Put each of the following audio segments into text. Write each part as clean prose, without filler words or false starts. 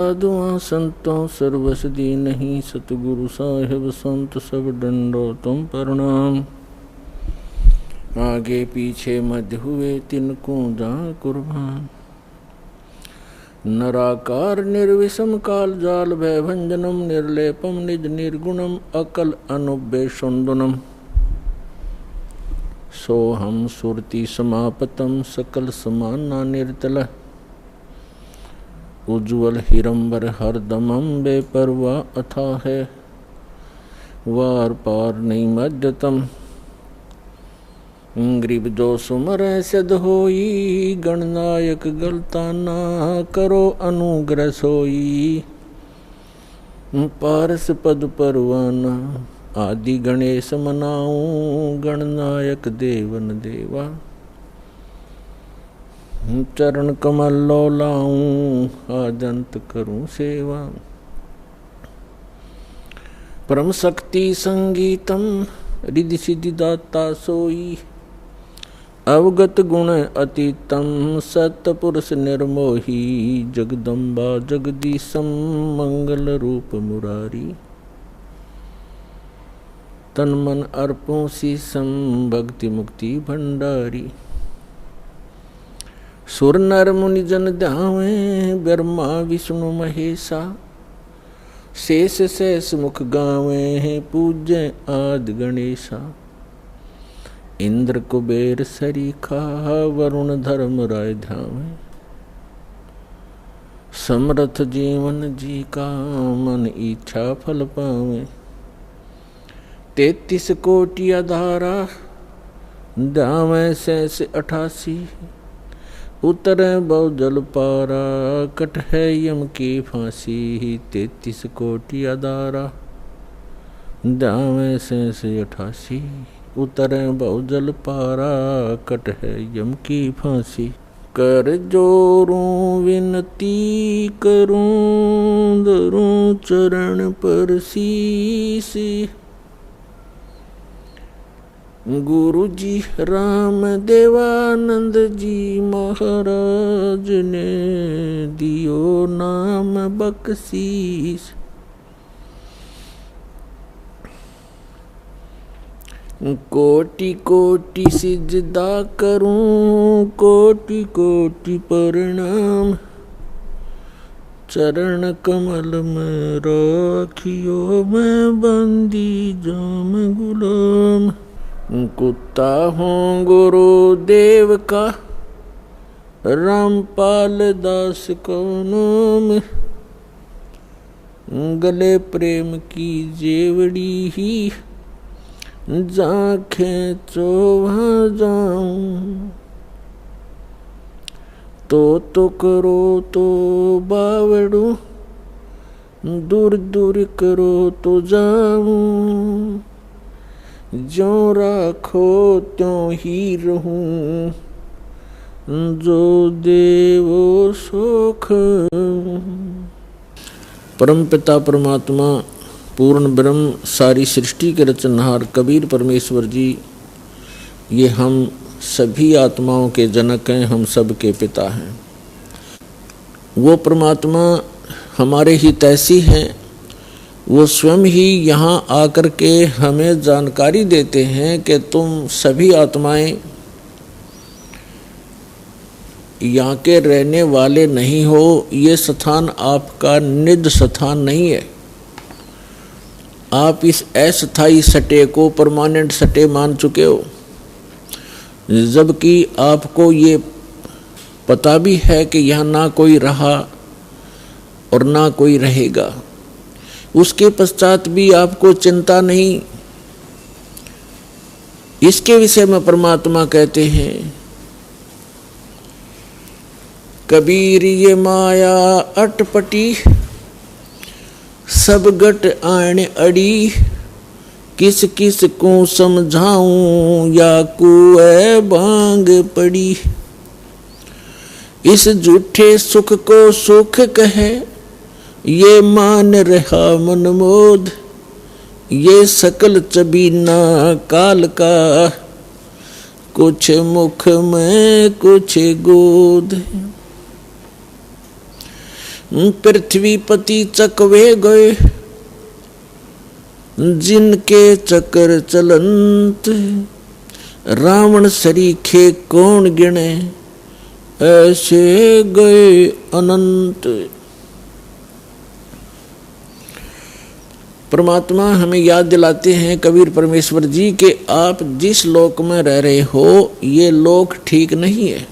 साधुआं संतों सर्वस दीनहि सतगुरु साहिब संत सब डंडो तुम प्रणाम। आगे पीछे मध्य हुए तिनको जा कुर्बान। नराकार निर्विषम काल जाल भय भंजनम निर्लेपम निज निर्गुणम अकल अनुबेशुंदनम। सोहम सुरति समापतम सकल समाना निर्तल। उज्ज्वल हिरंबर हरदमम बेपरवा अथा है वार पार नहीं मध्यतम। ग्रीब जो सुमर सद होई गणनायक गलता ना करो अनुग्रह सोई। पारस पद परवाना आदि गणेश मनाऊं गणनायक देवन देवा। चरण कमल लो लाऊं आदंत करूं सेवा। परम शक्ति संगीतम रिद्धि सिद्धि दाता सोई। अवगत गुण अतीतम सतपुरुष निर्मोही। जगदम्बा जगदीशम मंगल रूप मुरारी। तन मन अर्पों शीसम भक्ति मुक्ति भंडारी। सुर नर मुनि जन ध्यावे ब्रह्मा विष्णु महेशा। शेष शेष मुख गावे पूज्य आदि गणेशा। इंद्र कुबेर सरीखा वरुण धर्म राय ध्यावे। समर्थ जीवन जी का मन इच्छा फल पावे। 33 कोटि आधारा ध्यावे शेष 88। उतरे बहु जल पारा कट है यम की फांसी। 33 कोटि आधारा ध्यावे शेष 88। उतरे बहु जल पारा कट है यम की फांसी। कर जोरूं विनती करूं धरूं चरण पर शीश। गुरु जी राम देवानंद जी महाराज ने दियो नाम बख्शीश। कोटि कोटि सिजदा करूं कोटि कोटि प्रणाम। चरण कमल में राखियो मैं बंदी जाम गुलाम। कुत्ता हूँ गुरुदेव का रामपाल दास को नाम। गले प्रेम की जेवड़ी ही जाखें चो वहाँ जाऊं। तो करो तो बावड़ू दूर दूर करो तो जाऊं। ज्यों राखो त्यों ही रहूं जो देवो सुख। परम पिता परमात्मा पूर्ण ब्रह्म सारी सृष्टि के रचनहार कबीर परमेश्वर जी ये हम सभी आत्माओं के जनक हैं। हम सब के पिता हैं। वो परमात्मा हमारे हित ऐसी हैं। वो स्वयं ही यहाँ आकर के हमें जानकारी देते हैं कि तुम सभी आत्माएं यहाँ के रहने वाले नहीं हो। ये स्थान आपका निज स्थान नहीं है। आप इस अस्थायी सटे को परमानेंट सटे मान चुके हो। जबकि आपको ये पता भी है कि यहाँ ना कोई रहा और ना कोई रहेगा। उसके पश्चात भी आपको चिंता नहीं। इसके विषय में परमात्मा कहते हैं कबीर ये माया अटपटी सब गट आने अड़ी। किस किस को समझाऊं या कुए भांग पड़ी। इस झूठे सुख को सुख कहे ये मान रहा मन मोद। ये सकल चबीना काल का कुछ मुख में कुछ गोद। पृथ्वीपति चकवे गए, जिनके चक्र चलंत, रावण सरीखे कौन गिने, ऐसे गए अनंत। परमात्मा हमें याद दिलाते हैं कबीर परमेश्वर जी कि आप जिस लोक में रह रहे हो ये लोक ठीक नहीं है।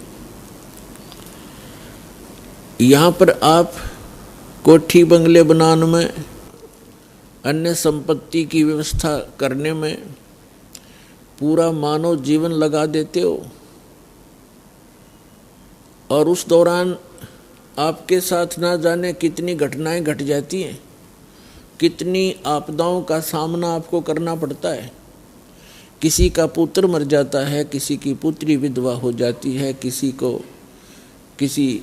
यहाँ पर आप कोठी बंगले बनाने में, अन्य संपत्ति की व्यवस्था करने में पूरा मानव जीवन लगा देते हो, और उस दौरान आपके साथ ना जाने कितनी घटनाएं घट जाती हैं, कितनी आपदाओं का सामना आपको करना पड़ता है। किसी का पुत्र मर जाता है, किसी की पुत्री विधवा हो जाती है, किसी को किसी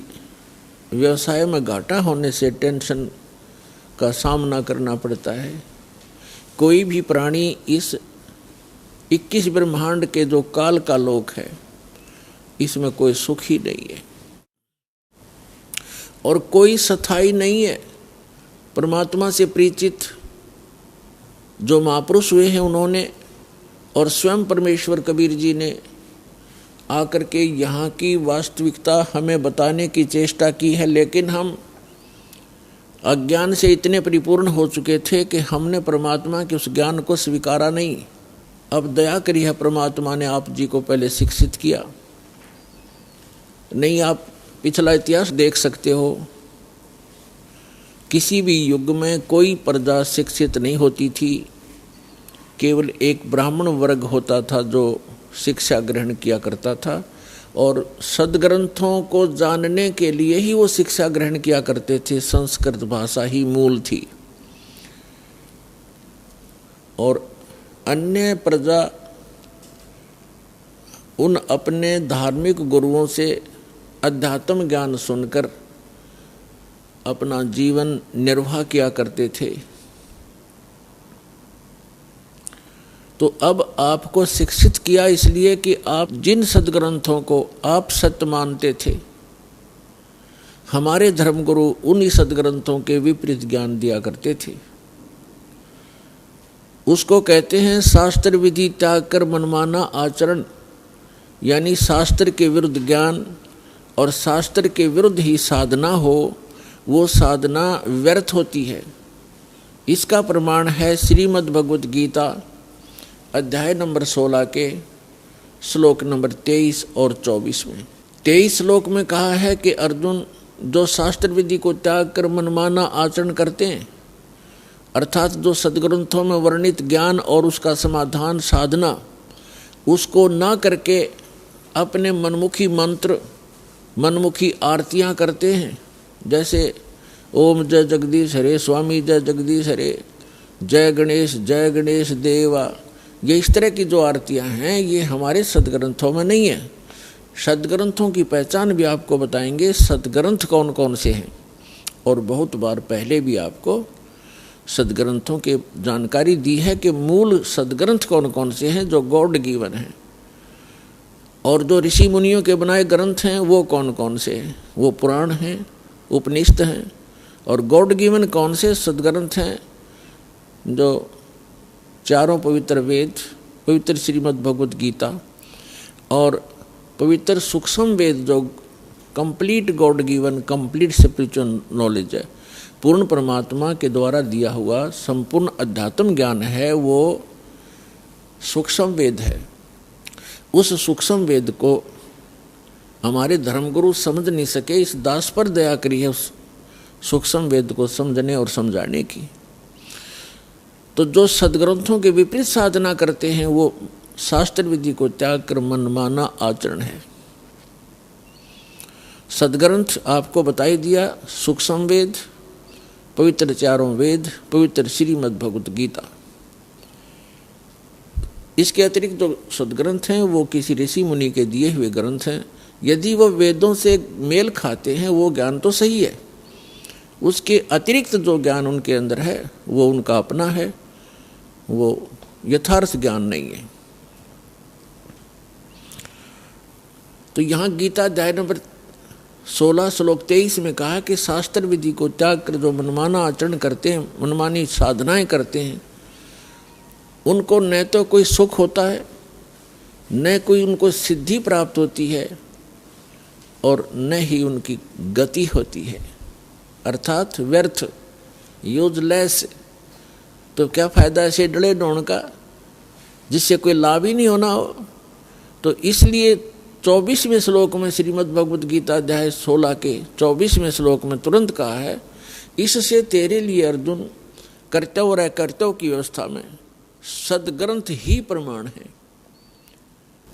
व्यवसाय में घाटा होने से टेंशन का सामना करना पड़ता है। कोई भी प्राणी इस 21 ब्रह्मांड के जो काल का लोक है इसमें कोई सुख ही नहीं है और कोई स्थायी नहीं है। परमात्मा से परिचित जो महापुरुष हुए हैं उन्होंने, और स्वयं परमेश्वर कबीर जी ने आकर के यहाँ की वास्तविकता हमें बताने की चेष्टा की है, लेकिन हम अज्ञान से इतने परिपूर्ण हो चुके थे कि हमने परमात्मा के उस ज्ञान को स्वीकारा नहीं। अब दया करी है परमात्मा ने आप जी को पहले शिक्षित किया। नहीं, आप पिछला इतिहास देख सकते हो, किसी भी युग में कोई प्रजा शिक्षित नहीं होती थी, केवल एक ब्राह्मण वर्ग होता था जो शिक्षा ग्रहण किया करता था, और सद्ग्रंथों को जानने के लिए ही वो शिक्षा ग्रहण किया करते थे। संस्कृत भाषा ही मूल थी, और अन्य प्रजा उन अपने धार्मिक गुरुओं से अध्यात्म ज्ञान सुनकर अपना जीवन निर्वाह किया करते थे। तो अब आपको शिक्षित किया इसलिए कि आप जिन सद्ग्रंथों को आप सत्य मानते थे, हमारे धर्मगुरु उन्हीं सद्ग्रंथों के विपरीत ज्ञान दिया करते थे। उसको कहते हैं शास्त्र विधि त्याग कर मनमाना आचरण, यानी शास्त्र के विरुद्ध ज्ञान और शास्त्र के विरुद्ध ही साधना हो, वो साधना व्यर्थ होती है। इसका प्रमाण है श्रीमद् भगवत गीता अध्याय नंबर 16 के श्लोक नंबर 23 और 24 में। 23 श्लोक में कहा है कि अर्जुन, जो शास्त्र विधि को त्याग कर मनमाना आचरण करते हैं, अर्थात जो सद्ग्रंथों में वर्णित ज्ञान और उसका समाधान साधना उसको ना करके अपने मनमुखी मंत्र, मनमुखी आरतियां करते हैं, जैसे ओम जय जगदीश हरे, स्वामी जय जगदीश हरे, जय गणेश देवा, ये इस तरह की जो आरतियां हैं ये हमारे सद्ग्रंथों में नहीं है। सद्ग्रंथों की पहचान भी आपको बताएंगे, सद्ग्रंथ कौन कौन से हैं, और बहुत बार पहले भी आपको सद्ग्रंथों के जानकारी दी है कि मूल सद्ग्रंथ कौन कौन से हैं जो गॉड गिवन हैं, और जो ऋषि मुनियों के बनाए ग्रंथ हैं वो कौन कौन से हैं। वो पुराण हैं, उपनिषद हैं, और गॉड गिवन कौन से सद्ग्रंथ हैं, जो चारों पवित्र वेद, पवित्र श्रीमद् भगवत गीता और पवित्र सूक्ष्म वेद, जो complete God given complete spiritual knowledge है, पूर्ण परमात्मा के द्वारा दिया हुआ संपूर्ण अध्यात्म ज्ञान है, वो सूक्ष्म वेद है। उस सूक्ष्म वेद को हमारे धर्मगुरु समझ नहीं सके, इस दास पर दया करी है उस सूक्ष्म वेद को समझने और समझाने की। तो जो सद्ग्रंथों के विपरीत साधना करते हैं वो शास्त्र विधि को त्याग कर मनमाना आचरण है। सद्ग्रंथ आपको बताई दिया, सूक्ष्म वेद, पवित्र चारों वेद, पवित्र श्रीमद् भगवत गीता। इसके अतिरिक्त जो सद्ग्रंथ हैं वो किसी ऋषि मुनि के दिए हुए ग्रंथ हैं। यदि वो वेदों से मेल खाते हैं वो ज्ञान तो सही है, उसके अतिरिक्त जो ज्ञान उनके अंदर है वो उनका अपना है, वो यथार्थ ज्ञान नहीं है। तो यहाँ गीता अध्याय नंबर 16 श्लोक 23 में कहा कि शास्त्र विधि को त्याग कर जो मनमाना आचरण करते हैं, मनमानी साधनाएं करते हैं, उनको न तो कोई सुख होता है, न कोई उनको सिद्धि प्राप्त होती है, और न ही उनकी गति होती है, अर्थात व्यर्थ, यूजलेस। तो क्या फायदा ऐसे डले डोण का जिससे कोई लाभ ही नहीं होना हो। तो इसलिए 24वें श्लोक में श्रीमद् भगवद गीता अध्याय 16 के 24वें श्लोक में तुरंत कहा है, इससे तेरे लिए अर्जुन कर्तव्य और अकर्तव्य की व्यवस्था में सदग्रंथ ही प्रमाण है।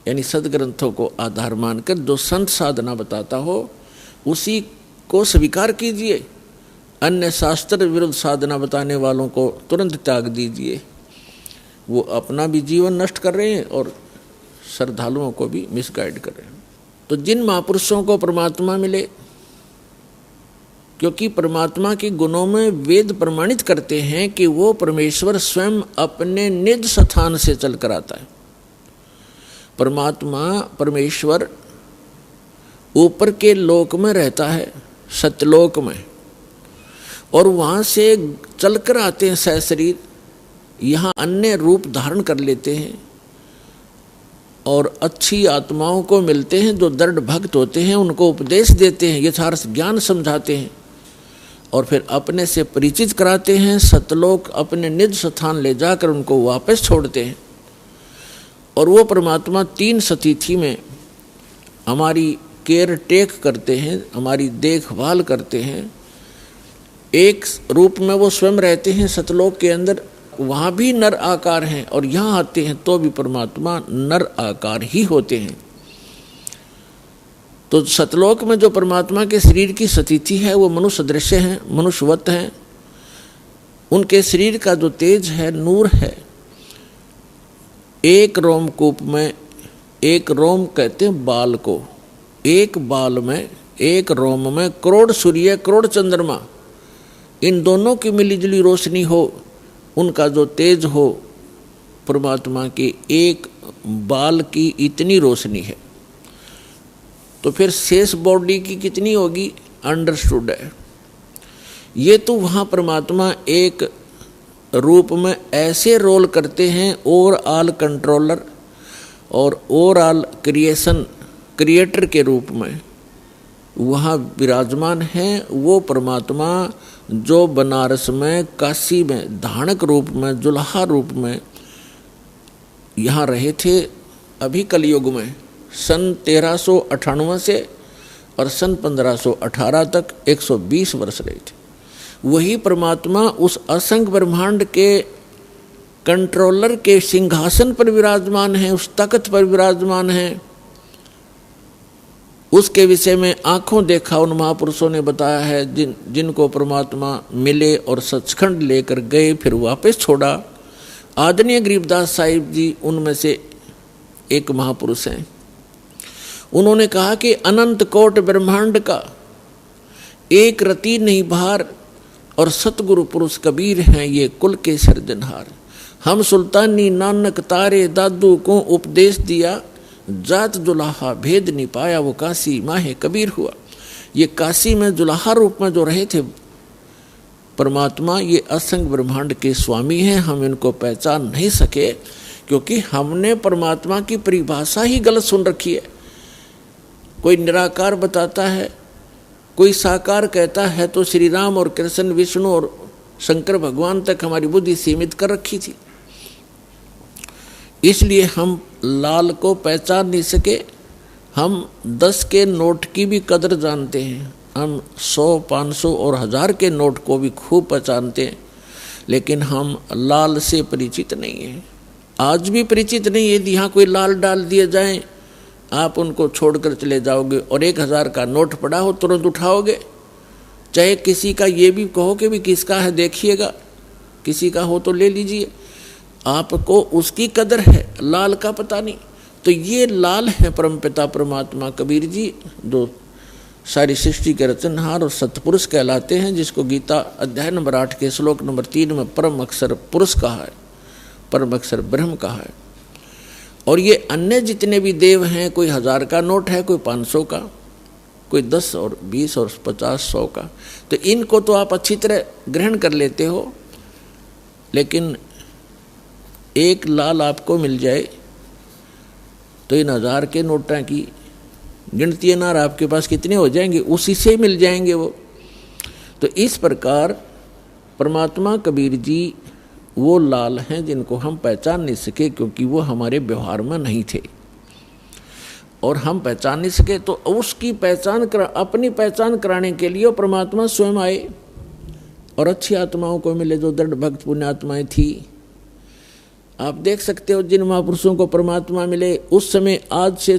यानी सदग्रंथों को आधार मानकर जो संत साधना बताता हो उसी को स्वीकार कीजिए, अन्य शास्त्र विरुद्ध साधना बताने वालों को तुरंत त्याग दीजिए। वो अपना भी जीवन नष्ट कर रहे हैं और श्रद्धालुओं को भी मिसगाइड कर रहे हैं। तो जिन महापुरुषों को परमात्मा मिले, क्योंकि परमात्मा के गुणों में वेद प्रमाणित करते हैं कि वो परमेश्वर स्वयं अपने निज स्थान से चलकर आता है। परमात्मा परमेश्वर ऊपर के लोक में रहता है, सत्यलोक में, और वहाँ से चलकर आते हैं सहशरीर, यहाँ अन्य रूप धारण कर लेते हैं और अच्छी आत्माओं को मिलते हैं जो दृढ़ भक्त होते हैं, उनको उपदेश देते हैं, यथार्थ ज्ञान समझाते हैं और फिर अपने से परिचित कराते हैं। सतलोक अपने निज स्थान ले जाकर उनको वापस छोड़ते हैं। और वो परमात्मा 3 सतिथि में हमारी केयर टेक करते हैं, हमारी देखभाल करते हैं। एक रूप में वो स्वयं रहते हैं सतलोक के अंदर, वहाँ भी नर आकार हैं, और यहाँ आते हैं तो भी परमात्मा नर आकार ही होते हैं। तो सतलोक में जो परमात्मा के शरीर की स्थिति है वो मनुष्य दृश्य हैं, मनुष्यवत हैं। उनके शरीर का जो तेज है, नूर है। एक रोमकूप में, एक रोम कहते हैं बाल को, एक बाल में, एक रोम में करोड़ सूर्य, करोड़ चंद्रमा, इन दोनों की मिलीजुली रोशनी हो, उनका जो तेज हो, परमात्मा की एक बाल की इतनी रोशनी है। तो फिर शेष बॉडी की कितनी होगी, अंडरस्टूड है। ये तो वहाँ परमात्मा एक रूप में ऐसे रोल करते हैं, ओवरऑल कंट्रोलर और ओवरऑल क्रिएटर के रूप में वहाँ विराजमान हैं। वो परमात्मा जो बनारस में, काशी में धानक रूप में, जुल्हा रूप में यहाँ रहे थे अभी कलयुग में, सन 1398 से और सन 1518 तक 120 वर्ष रहे थे। वही परमात्मा उस असंख्य ब्रह्मांड के कंट्रोलर के सिंहासन पर विराजमान है, उस तख्त पर विराजमान है। उसके विषय में आंखों देखा उन महापुरुषों ने बताया है, जिनको परमात्मा मिले और सचखंड लेकर गए, फिर वापस छोड़ा। आदरणीय गरीबदास साहिब जी उनमें से एक महापुरुष हैं। उन्होंने कहा कि अनंत कोट ब्रह्मांड का एक रति नहीं भार, और सतगुरु पुरुष कबीर हैं ये कुल के सर्जनहार। हम सुल्तानी नानक तारे दादू को उपदेश दिया, जात जुलाहा भेद नहीं पाया, वो काशी माहे कबीर हुआ। ये काशी में जुलाहा रूप में जो रहे थे परमात्मा, ये असंख्य ब्रह्मांड के स्वामी हैं। हम इनको पहचान नहीं सके क्योंकि हमने परमात्मा की परिभाषा ही गलत सुन रखी है। कोई निराकार बताता है, कोई साकार कहता है, तो श्री राम और कृष्ण, विष्णु और शंकर भगवान तक हमारी बुद्धि सीमित कर रखी थी। इसलिए हम लाल को पहचान नहीं सके। हम 10 के नोट की भी कदर जानते हैं, हम 100, 500 और 1000 के नोट को भी खूब पहचानते हैं, लेकिन हम लाल से परिचित नहीं हैं। आज भी परिचित नहीं है। यदि यहाँ कोई लाल डाल दिए जाएं, आप उनको छोड़कर चले जाओगे, और 1000 का नोट पड़ा हो तुरंत उठाओगे। चाहे किसी का ये भी कहो कि भी किसका है देखिएगा, किसी का हो तो ले लीजिए, आपको उसकी कदर है, लाल का पता नहीं। तो ये लाल है परमपिता परमात्मा कबीर जी, जो सारी सृष्टि के रचनहार और सतपुरुष कहलाते हैं, जिसको गीता अध्याय नंबर 8 के श्लोक नंबर 3 में परम अक्षर पुरुष कहा है, परम अक्षर ब्रह्म कहा है। और ये अन्य जितने भी देव हैं, कोई 1000 का नोट है, कोई 500 का, कोई 10 और 20 और 50 100 का। तो इनको तो आप अच्छी तरह ग्रहण कर लेते हो, लेकिन एक लाल आपको मिल जाए तो इन 1000 के नोटा की गिनती अनार आपके पास कितने हो जाएंगे, उसी से मिल जाएंगे वो। तो इस प्रकार परमात्मा कबीर जी वो लाल हैं जिनको हम पहचान नहीं सके, क्योंकि वो हमारे व्यवहार में नहीं थे और हम पहचान नहीं सके। तो उसकी अपनी पहचान कराने के लिए परमात्मा स्वयं आए और अच्छी आत्माओं को मिले जो दृढ़ भक्त पुण्य आत्माएं थी। आप देख सकते हो जिन महापुरुषों को परमात्मा मिले उस समय, आज से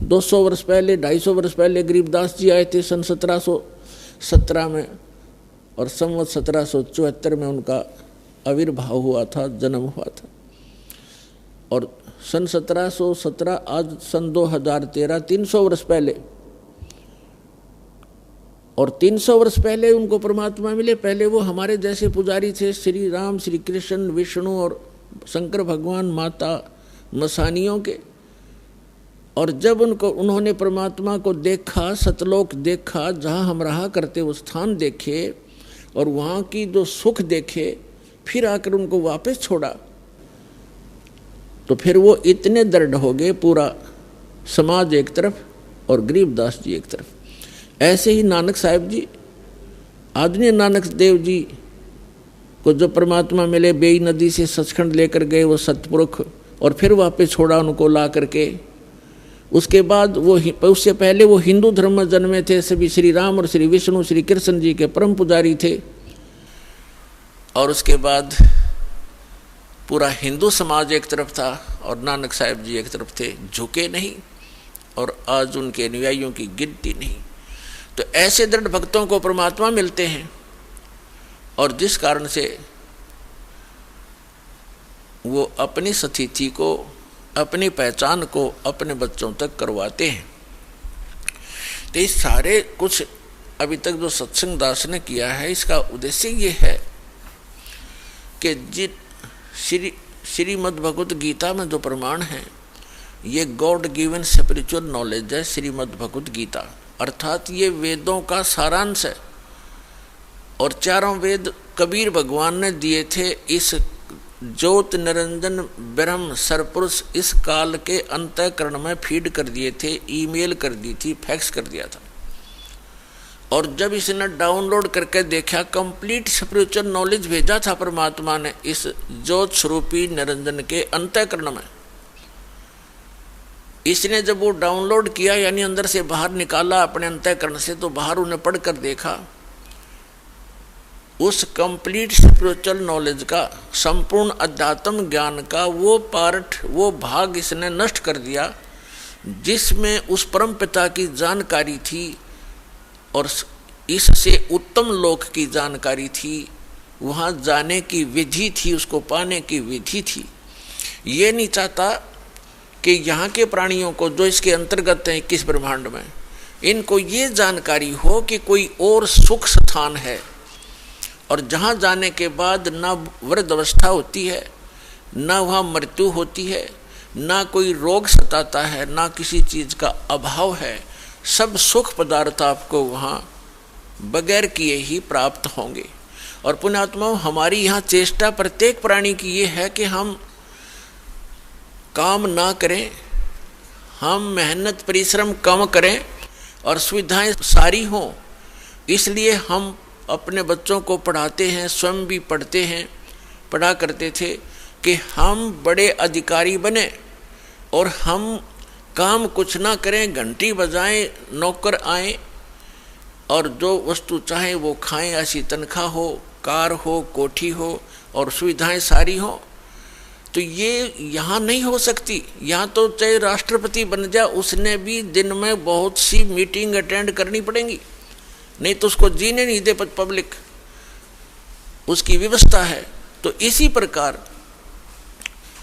200 वर्ष पहले 250 वर्ष पहले गरीबदास जी आए थे सन 1717 में, और संवत 1774 में उनका आविर्भाव हुआ था, जन्म हुआ था। और सन 1717 आज सन 2013, 300 वर्ष पहले, और 300 वर्ष पहले उनको परमात्मा मिले। पहले वो हमारे जैसे पुजारी थे, श्री राम, श्री कृष्ण, विष्णु और शंकर भगवान, माता मसानियों के। और जब उन्होंने परमात्मा को देखा, सतलोक देखा, जहाँ हम रहा करते वो स्थान देखे और वहाँ की जो सुख देखे, फिर आकर उनको वापस छोड़ा, तो फिर वो इतने दृढ़ हो गए, पूरा समाज एक तरफ और गरीबदास जी एक तरफ। ऐसे ही नानक साहिब जी, आदरणीय नानक देव जी को जो परमात्मा मिले, बेई नदी से सचखंड लेकर गए वो सतपुरुष, और फिर वापस छोड़ा उनको ला करके। उसके बाद उससे पहले वो हिंदू धर्म में जन्मे थे, सभी श्री राम और श्री विष्णु श्री कृष्ण जी के परम पुजारी थे। और उसके बाद पूरा हिंदू समाज एक तरफ था और नानक साहिब जी एक तरफ थे, झुके नहीं, और आज उनके अनुयायियों की गिनती नहीं। तो ऐसे दृढ़ भक्तों को परमात्मा मिलते हैं, और जिस कारण से वो अपनी स्थिति को, अपनी पहचान को अपने बच्चों तक करवाते हैं। तो इस सारे कुछ अभी तक जो सत्संग दास ने किया है, इसका उद्देश्य ये है कि श्रीमद् भगवत गीता में जो प्रमाण है, ये गॉड गिवन स्पिरिचुअल नॉलेज है। श्रीमद् भगवत गीता अर्थात ये वेदों का सारांश है, और चारों वेद कबीर भगवान ने दिए थे इस ज्योत निरंजन ब्रह्म सरपुरुष इस काल के अंतःकरण में फीड कर दिए थे, ईमेल कर दी थी, फैक्स कर दिया था। और जब इसने डाउनलोड करके देखा, कंप्लीट स्पिरिचुअल नॉलेज भेजा था परमात्मा ने इस ज्योत स्वरूपी निरंजन के अंतःकरण में। इसने जब वो डाउनलोड किया, यानी अंदर से बाहर निकाला अपने अंतःकरण से, तो बाहर उन्हें पढ़कर देखा, उस कंप्लीट स्पिरिचुअल नॉलेज का, संपूर्ण अध्यात्म ज्ञान का वो पार्ट, वो भाग इसने नष्ट कर दिया जिसमें उस परम पिता की जानकारी थी और इससे उत्तम लोक की जानकारी थी, वहाँ जाने की विधि थी, उसको पाने की विधि थी। ये नहीं चाहता कि यहाँ के प्राणियों को जो इसके अंतर्गत हैं 21 ब्रह्मांड में, इनको ये जानकारी हो कि कोई और सुख स्थान है, और जहाँ जाने के बाद ना वृद्ध अवस्था होती है, ना वहाँ मृत्यु होती है, ना कोई रोग सताता है, ना किसी चीज़ का अभाव है। सब सुख पदार्थ आपको वहाँ बगैर किए ही प्राप्त होंगे। और पुण्यात्माओं, हमारी यहाँ चेष्टा प्रत्येक प्राणी की ये है कि हम काम ना करें, हम मेहनत परिश्रम कम करें और सुविधाएं सारी हों। इसलिए हम अपने बच्चों को पढ़ाते हैं, स्वयं भी पढ़ते हैं, पढ़ा करते थे कि हम बड़े अधिकारी बने और हम काम कुछ ना करें, घंटी बजाएं, नौकर आएं और जो वस्तु चाहें वो खाएं, ऐसी तनख्वाह हो, कार हो, कोठी हो और सुविधाएं सारी हो। तो ये यहाँ नहीं हो सकती। यहाँ तो चाहे राष्ट्रपति बन जाए, उसने भी दिन में बहुत सी मीटिंग अटेंड करनी पड़ेंगी, नहीं तो उसको जीने नहीं दे पब्लिक, उसकी व्यवस्था है। तो इसी प्रकार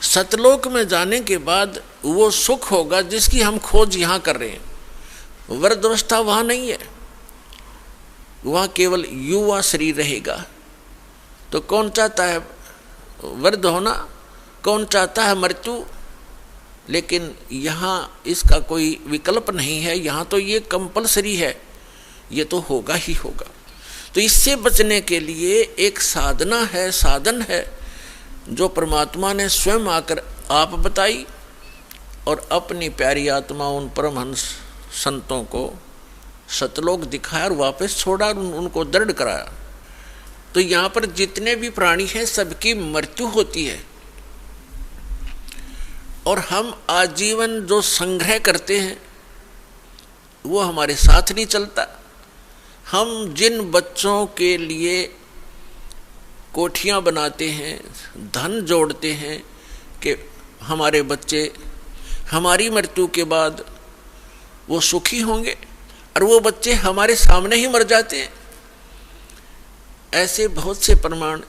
सतलोक में जाने के बाद वो सुख होगा जिसकी हम खोज यहाँ कर रहे हैं। वृद्धावस्था वहाँ नहीं है, वहाँ केवल युवा शरीर रहेगा। तो कौन चाहता है वृद्ध होना, कौन चाहता है मृत्यु? लेकिन यहाँ इसका कोई विकल्प नहीं है। यहाँ तो ये कंपलसरी है ये तो होगा ही होगा। तो इससे बचने के लिए एक साधना है, साधन है, जो परमात्मा ने स्वयं आकर आप बताई और अपनी प्यारी आत्मा उन परमहंस संतों को सतलोक दिखाया और वापस छोड़ा और उनको दृढ़ कराया। तो यहाँ पर जितने भी प्राणी हैं सबकी मृत्यु होती है, और हम आजीवन जो संग्रह करते हैं वो हमारे साथ नहीं चलता। हम जिन बच्चों के लिए कोठियाँ बनाते हैं, धन जोड़ते हैं कि हमारे बच्चे हमारी मृत्यु के बाद वो सुखी होंगे, और वो बच्चे हमारे सामने ही मर जाते हैं। ऐसे बहुत से प्रमाण,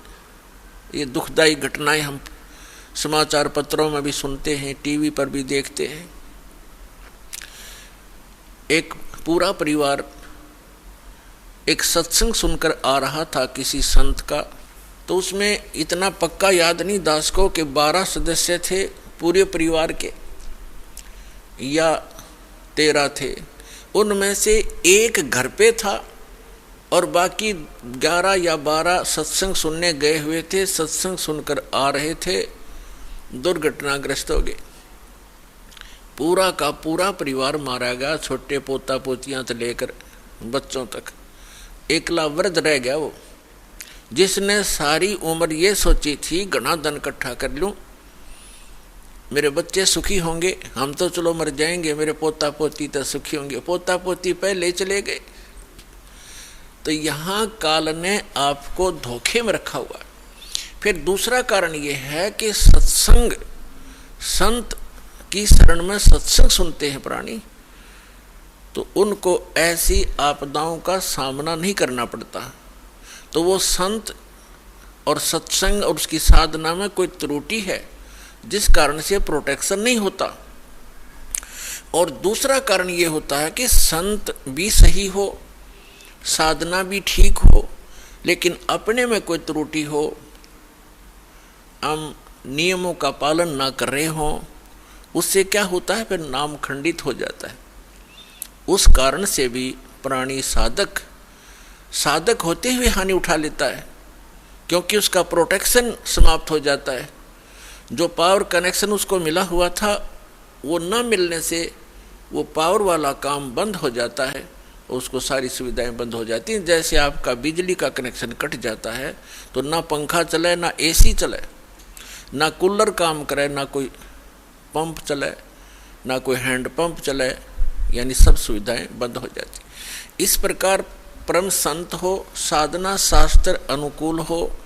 ये दुखदायी घटनाएं हम समाचार पत्रों में भी सुनते हैं, टीवी पर भी देखते हैं। एक पूरा परिवार एक सत्संग सुनकर आ रहा था किसी संत का, तो उसमें इतना पक्का याद नहीं दास को कि 12 सदस्य थे पूरे परिवार के या 13 थे। उनमें से एक घर पे था और बाकी 11 या 12 सत्संग सुनने गए हुए थे, सत्संग सुनकर आ रहे थे, दुर्घटनाग्रस्त हो गए। पूरा का पूरा परिवार मारा गया, छोटे पोता पोतियां से लेकर बच्चों तक। एकला वृद्ध रह गया वो, जिसने सारी उम्र ये सोची थी घना धन इकट्ठा कर लूं, मेरे बच्चे सुखी होंगे, हम तो चलो मर जाएंगे, मेरे पोता पोती तो सुखी होंगे। पोता पोती पहले चले गए। तो यहाँ काल ने आपको धोखे में रखा हुआ। फिर दूसरा कारण ये है कि सत्संग, संत की शरण में सत्संग सुनते हैं प्राणी, तो उनको ऐसी आपदाओं का सामना नहीं करना पड़ता। तो वो संत और सत्संग और उसकी साधना में कोई त्रुटि है जिस कारण से प्रोटेक्शन नहीं होता। और दूसरा कारण ये होता है कि संत भी सही हो, साधना भी ठीक हो, लेकिन अपने में कोई त्रुटि हो, हम नियमों का पालन ना कर रहे हों, उससे क्या होता है, फिर नाम खंडित हो जाता है। उस कारण से भी प्राणी साधक होते हुए हानि उठा लेता है, क्योंकि उसका प्रोटेक्शन समाप्त हो जाता है। जो पावर कनेक्शन उसको मिला हुआ था वो न मिलने से वो पावर वाला काम बंद हो जाता है, उसको सारी सुविधाएं बंद हो जाती हैं। जैसे आपका बिजली का कनेक्शन कट जाता है तो ना पंखा चले, ना एसी चले, ना कूलर काम करे, ना कोई पंप चले, ना कोई हैंड पंप चले, यानी सब सुविधाएं बंद हो जाती। इस प्रकार परम संत हो, साधना शास्त्र अनुकूल हो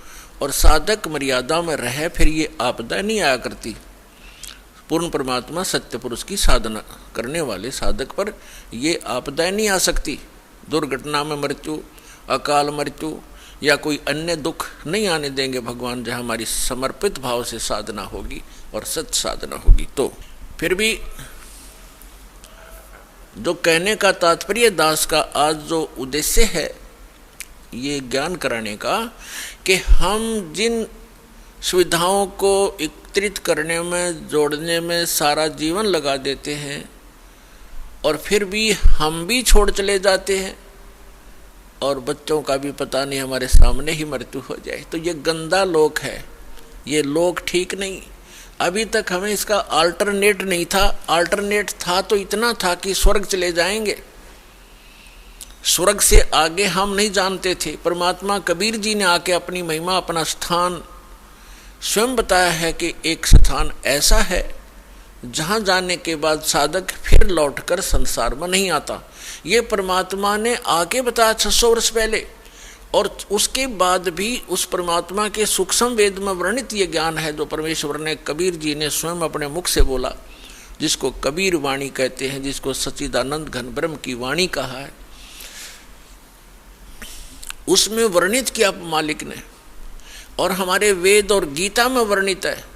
और साधक मर्यादा में रहे, फिर ये आपदा नहीं आया करती। पूर्ण परमात्मा सत्य पुरुष की साधना करने वाले साधक पर ये आपदाएं नहीं आ सकती। दुर्घटना में मृत्यु, अकाल मृत्यु या कोई अन्य दुख नहीं आने देंगे भगवान, जहाँ हमारी समर्पित भाव से साधना होगी और सत्य साधना होगी। तो फिर भी जो कहने का तात्पर्य दास का आज जो उद्देश्य है ये ज्ञान कराने का, कि हम जिन सुविधाओं को एकत्रित करने में, जोड़ने में सारा जीवन लगा देते हैं और फिर भी हम भी छोड़ चले जाते हैं और बच्चों का भी पता नहीं, हमारे सामने ही मृत्यु हो जाए, तो ये गंदा लोक है, ये लोक ठीक नहीं। अभी तक हमें इसका अल्टरनेट नहीं था। अल्टरनेट था तो इतना था कि स्वर्ग चले जाएंगे, स्वर्ग से आगे हम नहीं जानते थे। परमात्मा कबीर जी ने आके अपनी महिमा, अपना स्थान स्वयं बताया है कि एक स्थान ऐसा है जहां जाने के बाद साधक फिर लौटकर संसार में नहीं आता। ये परमात्मा ने आके बताया 600 वर्ष पहले, और उसके बाद भी उस परमात्मा के सूक्ष्म वेद में वर्णित ये ज्ञान है जो परमेश्वर ने, कबीर जी ने स्वयं अपने मुख से बोला, जिसको कबीर वाणी कहते हैं, जिसको सच्चिदानंद घन ब्रह्म की वाणी कहा है। उसमें वर्णित किया मालिक ने, और हमारे वेद और गीता में वर्णित है।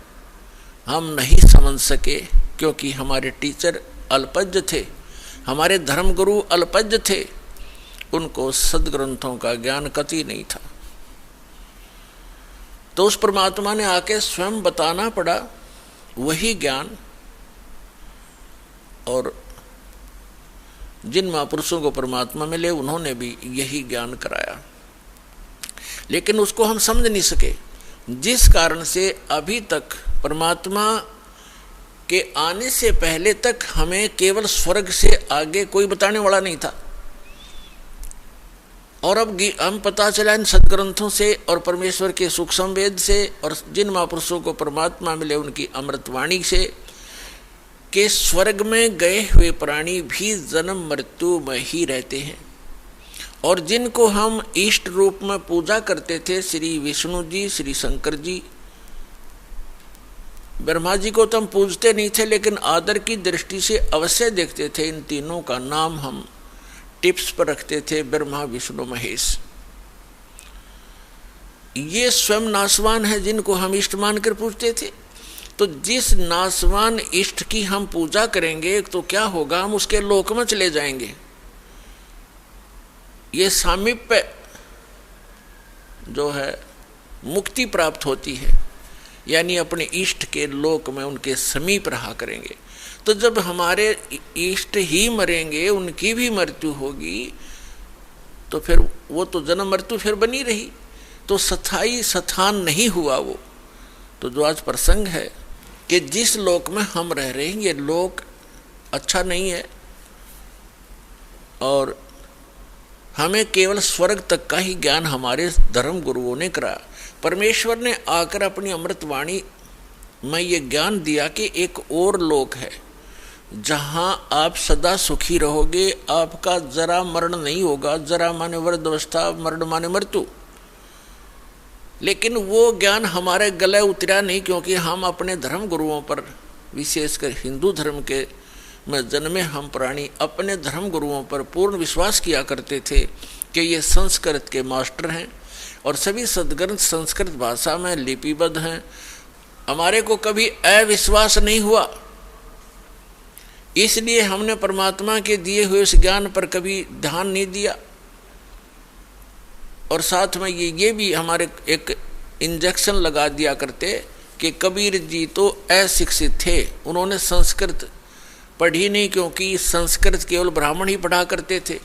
हम नहीं समझ सके क्योंकि हमारे टीचर अल्पज्ञ थे, हमारे धर्मगुरु अल्पज्ञ थे, उनको सदग्रंथों का ज्ञान कति नहीं था। तो उस परमात्मा ने आके स्वयं बताना पड़ा वही ज्ञान। और जिन महापुरुषों को परमात्मा मिले उन्होंने भी यही ज्ञान कराया, लेकिन उसको हम समझ नहीं सके, जिस कारण से अभी तक परमात्मा के आने से पहले तक हमें केवल स्वर्ग से आगे कोई बताने वाला नहीं था। और अब हम पता चला इन सदग्रंथों से और परमेश्वर के सूक्ष्म वेद से और जिन महापुरुषों को परमात्मा मिले उनकी अमृतवाणी से कि स्वर्ग में गए हुए प्राणी भी जन्म मृत्यु में ही रहते हैं। और जिनको हम इष्ट रूप में पूजा करते थे, श्री विष्णु जी, श्री शंकर जी, ब्रह्मा जी को तो हम पूजते नहीं थे, लेकिन आदर की दृष्टि से अवश्य देखते थे। इन तीनों का नाम हम टिप्स पर रखते थे, ब्रह्मा विष्णु महेश। ये स्वयं नासवान है जिनको हम इष्ट मानकर पूजते थे। तो जिस नासवान इष्ट की हम पूजा करेंगे तो क्या होगा, हम उसके लोक में चले जाएंगे। ये सामीप्य जो है मुक्ति प्राप्त होती है, यानी अपने इष्ट के लोक में उनके समीप रहा करेंगे। तो जब हमारे इष्ट ही मरेंगे, उनकी भी मृत्यु होगी, तो फिर वो तो जन्म मृत्यु फिर बनी रही, तो स्थायी स्थान नहीं हुआ वो। तो जो आज प्रसंग है कि जिस लोक में हम रह रहे हैं ये लोक अच्छा नहीं है, और हमें केवल स्वर्ग तक का ही ज्ञान हमारे धर्म गुरुओं ने कराया। परमेश्वर ने आकर अपनी अमृतवाणी में ये ज्ञान दिया कि एक और लोक है जहाँ आप सदा सुखी रहोगे, आपका जरा मरण नहीं होगा। जरा माने वृद्धावस्था, मरण माने मृत्यु। लेकिन वो ज्ञान हमारे गले उतरा नहीं, क्योंकि हम अपने धर्म गुरुओं पर, विशेषकर हिंदू धर्म के में जन्मे हम प्राणी अपने धर्म गुरुओं पर पूर्ण विश्वास किया करते थे कि ये संस्कृत के मास्टर हैं और सभी सदग्रंथ संस्कृत भाषा में लिपिबद्ध हैं। हमारे को कभी अविश्वास नहीं हुआ, इसलिए हमने परमात्मा के दिए हुए उस ज्ञान पर कभी ध्यान नहीं दिया। और साथ में ये भी हमारे एक इंजेक्शन लगा दिया करते कि कबीर जी तो अशिक्षित थे, उन्होंने संस्कृत पढ़ी नहीं, क्योंकि संस्कृत केवल ब्राह्मण ही पढ़ा करते थे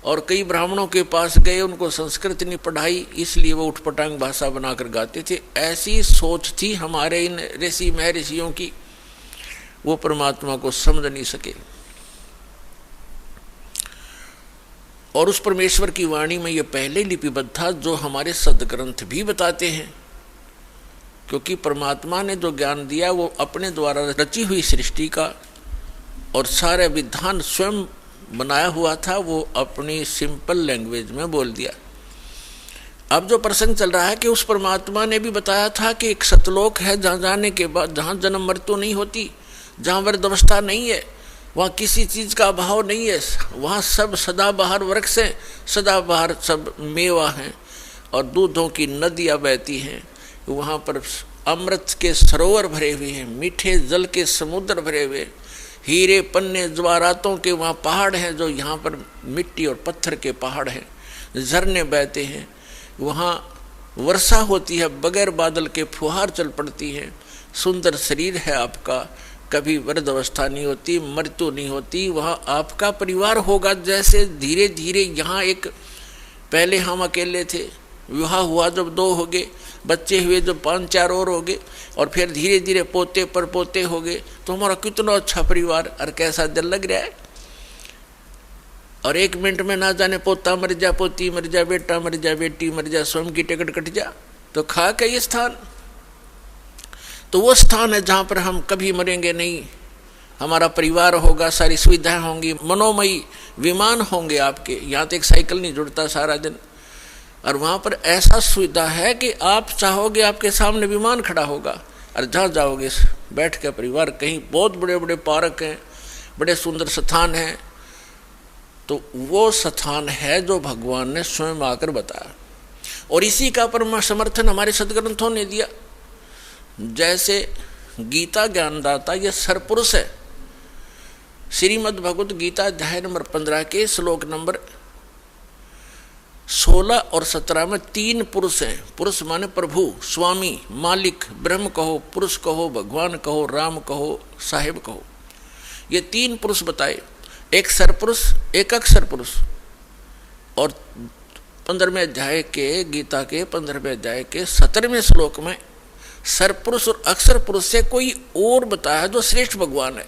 और कई ब्राह्मणों के पास गए, उनको संस्कृत नहीं पढ़ाई, इसलिए वो उठपटांग भाषा बनाकर गाते थे। ऐसी सोच थी हमारे इन ऋषि महर्षियों की, वो परमात्मा को समझ नहीं सके। और उस परमेश्वर की वाणी में ये पहले लिपिबद्ध था, जो हमारे सदग्रंथ भी बताते हैं। क्योंकि परमात्मा ने जो ज्ञान दिया वो अपने द्वारा रची हुई सृष्टि का और सारा विधान स्वयं बनाया हुआ था, वो अपनी सिंपल लैंग्वेज में बोल दिया। अब जो प्रसंग चल रहा है कि उस परमात्मा ने भी बताया था कि एक सतलोक है जहाँ जाने के बाद, जहाँ जन्म मृत्यु नहीं होती, जहाँ वृद्धावस्था नहीं है, वहाँ किसी चीज़ का अभाव नहीं है, वहाँ सब सदाबहार वृक्ष हैं, सदाबहार सब मेवा हैं और दूधों की नदियाँ बहती हैं। वहाँ पर अमृत के सरोवर भरे हुए हैं, मीठे जल के समुद्र भरे हुए, हीरे पन्ने ज्वारातों के वहाँ पहाड़ हैं, जो यहाँ पर मिट्टी और पत्थर के पहाड़ हैं, झरने बहते हैं, वहाँ वर्षा होती है, बगैर बादल के फुहार चल पड़ती हैं, सुंदर शरीर है आपका, कभी वृद्धावस्था नहीं होती, मृत्यु नहीं होती, वहाँ आपका परिवार होगा। जैसे धीरे धीरे यहाँ एक पहले हम अकेले थे, विवाह हुआ जब 2 हो गए, बच्चे हुए जब 5-4 और हो गए, और फिर धीरे धीरे पोते पर पोते हो गए, तो हमारा कितना अच्छा परिवार और कैसा दिल लग रहा है। और 1 मिनट में ना जाने पोता मर जा, पोती मर जा, बेटा मर जा, बेटी मर जा, स्वयं की टिकट कट जा, तो खा के ये स्थान, तो वो स्थान है जहाँ पर हम कभी मरेंगे नहीं। हमारा परिवार होगा, सारी सुविधाएं होंगी, मनोमयी विमान होंगे आपके। यहाँ तो एक साइकिल नहीं जुड़ता सारा दिन, और वहाँ पर ऐसा सुविधा है कि आप चाहोगे आपके सामने विमान खड़ा होगा, और जहाँ जाओगे बैठ के परिवार, कहीं बहुत बड़े बड़े पार्क हैं, बड़े सुंदर स्थान हैं। तो वो स्थान है जो भगवान ने स्वयं आकर बताया, और इसी का परम समर्थन हमारे सदग्रंथों ने दिया। जैसे गीता ज्ञानदाता ये सरपुरुष है। श्रीमद् भगवत गीता अध्याय नंबर 15 के श्लोक नंबर 16 और 17 में 3 पुरुष हैं। पुरुष माने प्रभु, स्वामी, मालिक, ब्रह्म कहो, पुरुष कहो, भगवान कहो, राम कहो, साहिब कहो। ये 3 पुरुष बताए। एक सरपुरुष, एक अक्षर पुरुष। और 15वें अध्याय के, गीता के 15वें अध्याय के 17वें श्लोक में सरपुरुष और अक्षर पुरुष से कोई और बताया जो श्रेष्ठ भगवान है,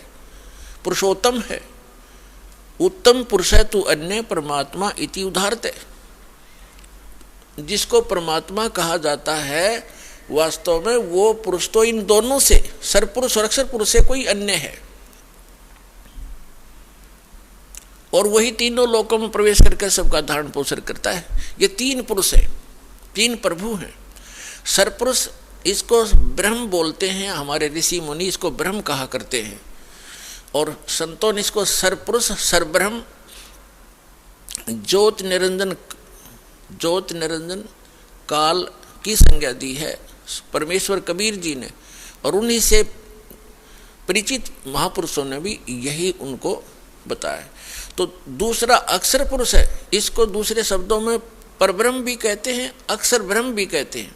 पुरुषोत्तम है। उत्तम पुरुष है तू अन्य परमात्मा इति उदाहरते। जिसको परमात्मा कहा जाता है वास्तव में वो पुरुष तो इन दोनों से, सरपुरुष और अक्षर पुरुष से कोई अन्य है। और वही तीनों लोकों में प्रवेश करके सबका धारण पोषण करता है। ये तीन पुरुष हैं, तीन प्रभु हैं। सरपुरुष इसको ब्रह्म बोलते हैं, हमारे ऋषि मुनि इसको ब्रह्म कहा करते हैं। और संतों ने इसको सरपुरुष, सरब्रह्म, ज्योत निरंजन, ज्योत निरंजन काल की संज्ञा दी है परमेश्वर कबीर जी ने। और उन्हीं से परिचित महापुरुषों ने भी यही उनको बताया। तो दूसरा अक्षर पुरुष है, इसको दूसरे शब्दों में परब्रह्म भी कहते हैं, अक्षर ब्रह्म भी कहते हैं।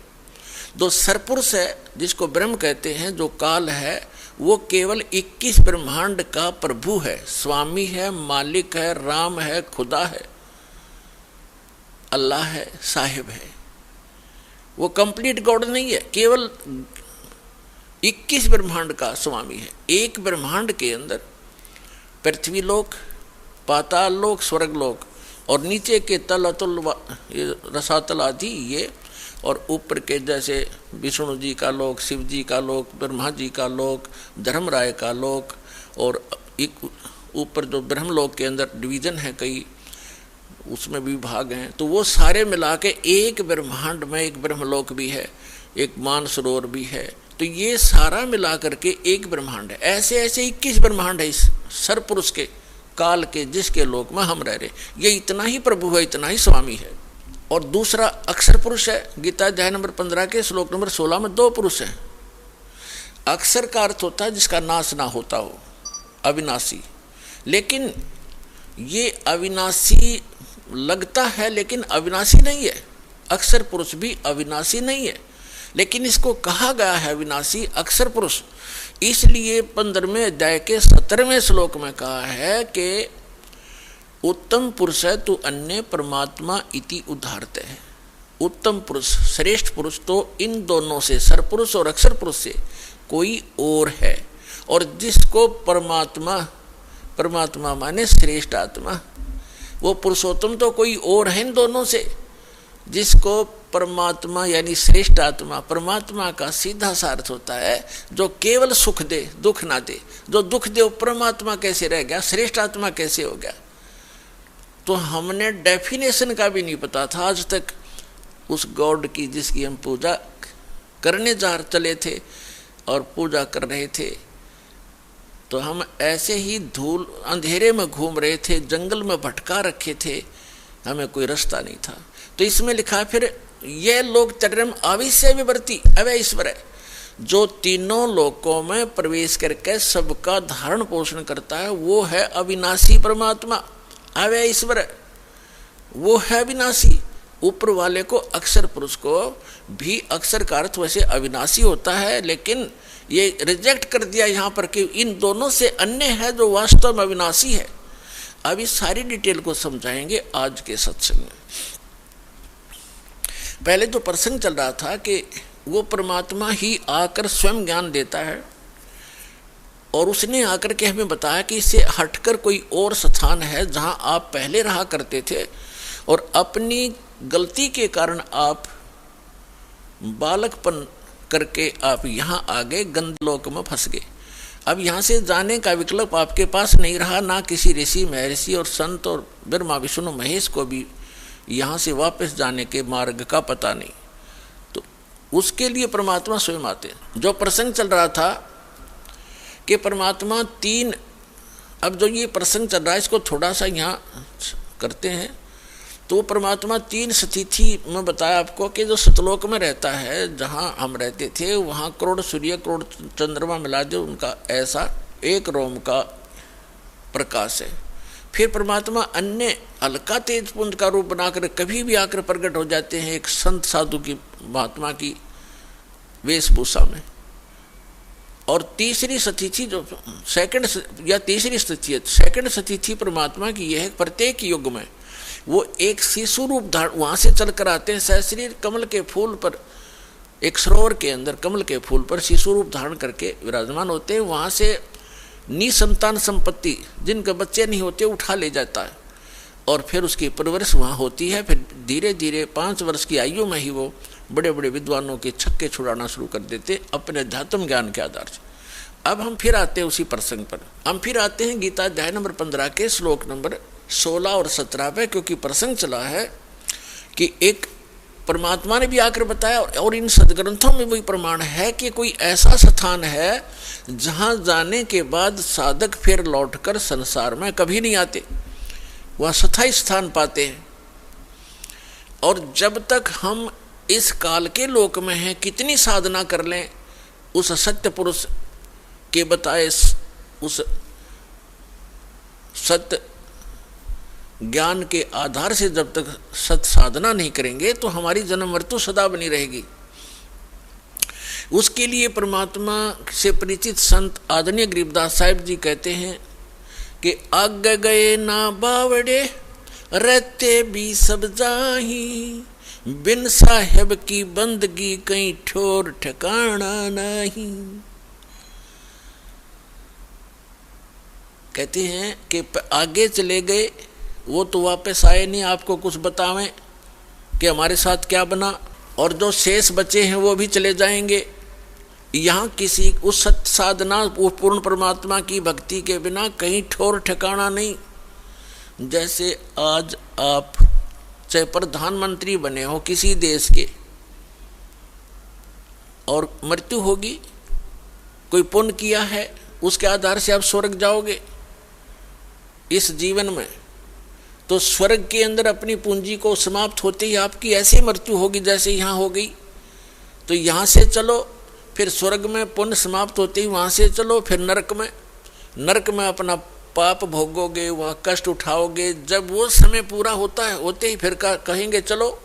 जो सरपुरुष है जिसको ब्रह्म कहते हैं, जो काल है, वो केवल 21 ब्रह्मांड का प्रभु है, स्वामी है, मालिक है, राम है, खुदा है, अल्लाह है, साहिब है। वो कंप्लीट गॉड नहीं है, केवल 21 ब्रह्मांड का स्वामी है। एक ब्रह्मांड के अंदर पृथ्वी लोक, पाताल लोक, स्वर्ग लोक, और नीचे के तल अतुल रसातल आदि ये, और ऊपर के जैसे विष्णु जी का लोक, शिव जी का लोक, ब्रह्मा जी का लोक, धर्मराय का लोक, और एक ऊपर जो ब्रह्मलोक के अंदर डिवीजन है कई, उसमें भी भाग हैं। तो वो सारे मिला के एक ब्रह्मांड में एक ब्रह्मलोक भी है, एक मानसरोवर भी है। तो ये सारा मिला करके एक ब्रह्मांड है। ऐसे ऐसे 21 ब्रह्मांड है इस सरपुरुष के, काल के, जिसके लोक में हम रह रहे। ये इतना ही प्रभु है, इतना ही स्वामी है। और दूसरा अक्षर पुरुष है। गीता अध्याय नंबर 15 के श्लोक नंबर 16 में 2 पुरुष हैं। अक्षर का अर्थ होता है जिसका नाश ना होता हो, अविनाशी। लेकिन ये अविनाशी लगता है लेकिन अविनाशी नहीं है। अक्षर पुरुष भी अविनाशी नहीं है, लेकिन इसको कहा गया है अविनाशी अक्षर पुरुष। इसलिए 15वें अध्याय के 17वें श्लोक में कहा है कि उत्तम पुरुष है तो अन्य परमात्मा इति उदाहरते है। उत्तम पुरुष, श्रेष्ठ पुरुष तो इन दोनों से, सरपुरुष और अक्षर पुरुष से कोई और है। और जिसको परमात्मा, परमात्मा माने श्रेष्ठ आत्मा, वो पुरुषोत्तम तो कोई और है इन दोनों से। जिसको परमात्मा यानी श्रेष्ठ आत्मा, परमात्मा का सीधा सा अर्थ होता है जो केवल सुख दे, दुख ना दे। जो दुख दे वो परमात्मा कैसे रह गया, श्रेष्ठ आत्मा कैसे हो गया? तो हमने डेफिनेशन का भी नहीं पता था आज तक उस गॉड की जिसकी हम पूजा करने जा चले थे और पूजा कर रहे थे। तो हम ऐसे ही धूल अंधेरे में घूम रहे थे, जंगल में भटका रखे थे, हमें कोई रास्ता नहीं था। तो इसमें लिखा फिर ये लोग चरम आविष्य विवर्ती अवय ईश्वर है, जो तीनों लोकों में प्रवेश करके सबका धारण पोषण करता है, वो है अविनाशी परमात्मा, अवय ईश्वर है, वो है अविनाशी। ऊपर वाले को अक्षर पुरुष को भी अक्षर का अर्थ वैसे अविनाशी होता है, लेकिन ये रिजेक्ट कर दिया यहाँ पर कि इन दोनों से अन्य है जो वास्तव में अविनाशी है। अब इस सारी डिटेल को समझाएंगे आज के सत्संग में। पहले तो प्रसंग चल रहा था कि वो परमात्मा ही आकर स्वयं ज्ञान देता है, और उसने आकर के हमें बताया कि इससे हटकर कोई और स्थान है जहाँ आप पहले रहा करते थे, और अपनी गलती के कारण आप बालकपन करके आप यहाँ आ गए, गंधलोक में फंस गए। अब यहाँ से जाने का विकल्प आपके पास नहीं रहा, ना किसी ऋषि महर्षि और संत और ब्रह्मा विष्णु महेश को भी यहाँ से वापस जाने के मार्ग का पता नहीं। तो उसके लिए परमात्मा स्वयं आते। जो प्रसंग चल रहा था कि परमात्मा तीन, अब जो ये प्रसंग चल रहा है इसको थोड़ा सा यहाँ करते हैं। तो परमात्मा तीन स्थिति में बताया आपको कि जो सतलोक में रहता है, जहाँ हम रहते थे, वहाँ करोड़ सूर्य करोड़ चंद्रमा मिला जो उनका ऐसा एक रोम का प्रकाश है। फिर परमात्मा अन्य हल्का तेज पुंज का रूप बनाकर कभी भी आकर प्रकट हो जाते हैं एक संत साधु की, महात्मा की वेशभूषा में। और तीसरी सतिथि जो सेकंड या तीसरी स्थिति है, सेकंड स्थिति परमात्मा की यह है, प्रत्येक युग में वो एक शिशु रूप धारण, वहां से चलकर आते हैं सहशरीर कमल के फूल पर, एक सरोवर के अंदर कमल के फूल पर शिशु रूप धारण करके विराजमान होते हैं। वहां से निसंतान संपत्ति, जिनके बच्चे नहीं होते, उठा ले जाता है और फिर उसकी परवरिश वहाँ होती है। फिर धीरे धीरे 5 वर्ष की आयु में ही वो बड़े बड़े विद्वानों के छक्के छुड़ाना शुरू कर देते अपने अध्यात्म ज्ञान के आधार से। अब हम फिर आते हैं उसी प्रसंग पर, हम फिर आते हैं गीता अध्याय नंबर 15 के श्लोक नंबर 16 और 17 पे, क्योंकि प्रसंग चला है कि एक परमात्मा ने भी आकर बताया और इन सदग्रंथों में वही प्रमाण है कि कोई ऐसा स्थान है जहाँ जाने के बाद साधक फिर लौटकर संसार में कभी नहीं आते, वह स्थायी स्थान पाते हैं। और जब तक हम इस काल के लोक में हैं, कितनी साधना कर लें, उस सत्य पुरुष के बताए उस सत्य ज्ञान के आधार से जब तक सत साधना नहीं करेंगे तो हमारी जन्म मृत्यु सदा बनी रहेगी। उसके लिए परमात्मा से परिचित संत आदरणीय गरीबदास साहिब जी कहते हैं कि आगे गए ना बावड़े रहते भी सब जाही, बिन साहेब की बंदगी कहीं ठोर ठिकाना नहीं। कहते हैं कि आगे चले गए वो तो वापस आए नहीं आपको कुछ बतावें कि हमारे साथ क्या बना, और जो शेष बचे हैं वो भी चले जाएंगे। यहाँ किसी उस सत्य साधना, वो पूर्ण परमात्मा की भक्ति के बिना कहीं ठोर ठिकाना नहीं। जैसे आज आप चाहे प्रधानमंत्री बने हो किसी देश के और मृत्यु होगी, कोई पुण्य किया है उसके आधार से आप स्वर्ग जाओगे इस जीवन में, तो स्वर्ग के अंदर अपनी पूंजी को समाप्त होते ही आपकी ऐसी मृत्यु होगी जैसे यहाँ हो गई। तो यहाँ से चलो, फिर स्वर्ग में पुण्य समाप्त होते ही वहाँ से चलो, फिर नरक में अपना पाप भोगोगे, वहाँ कष्ट उठाओगे। जब वो समय पूरा होता है होते ही फिर कहेंगे चलो,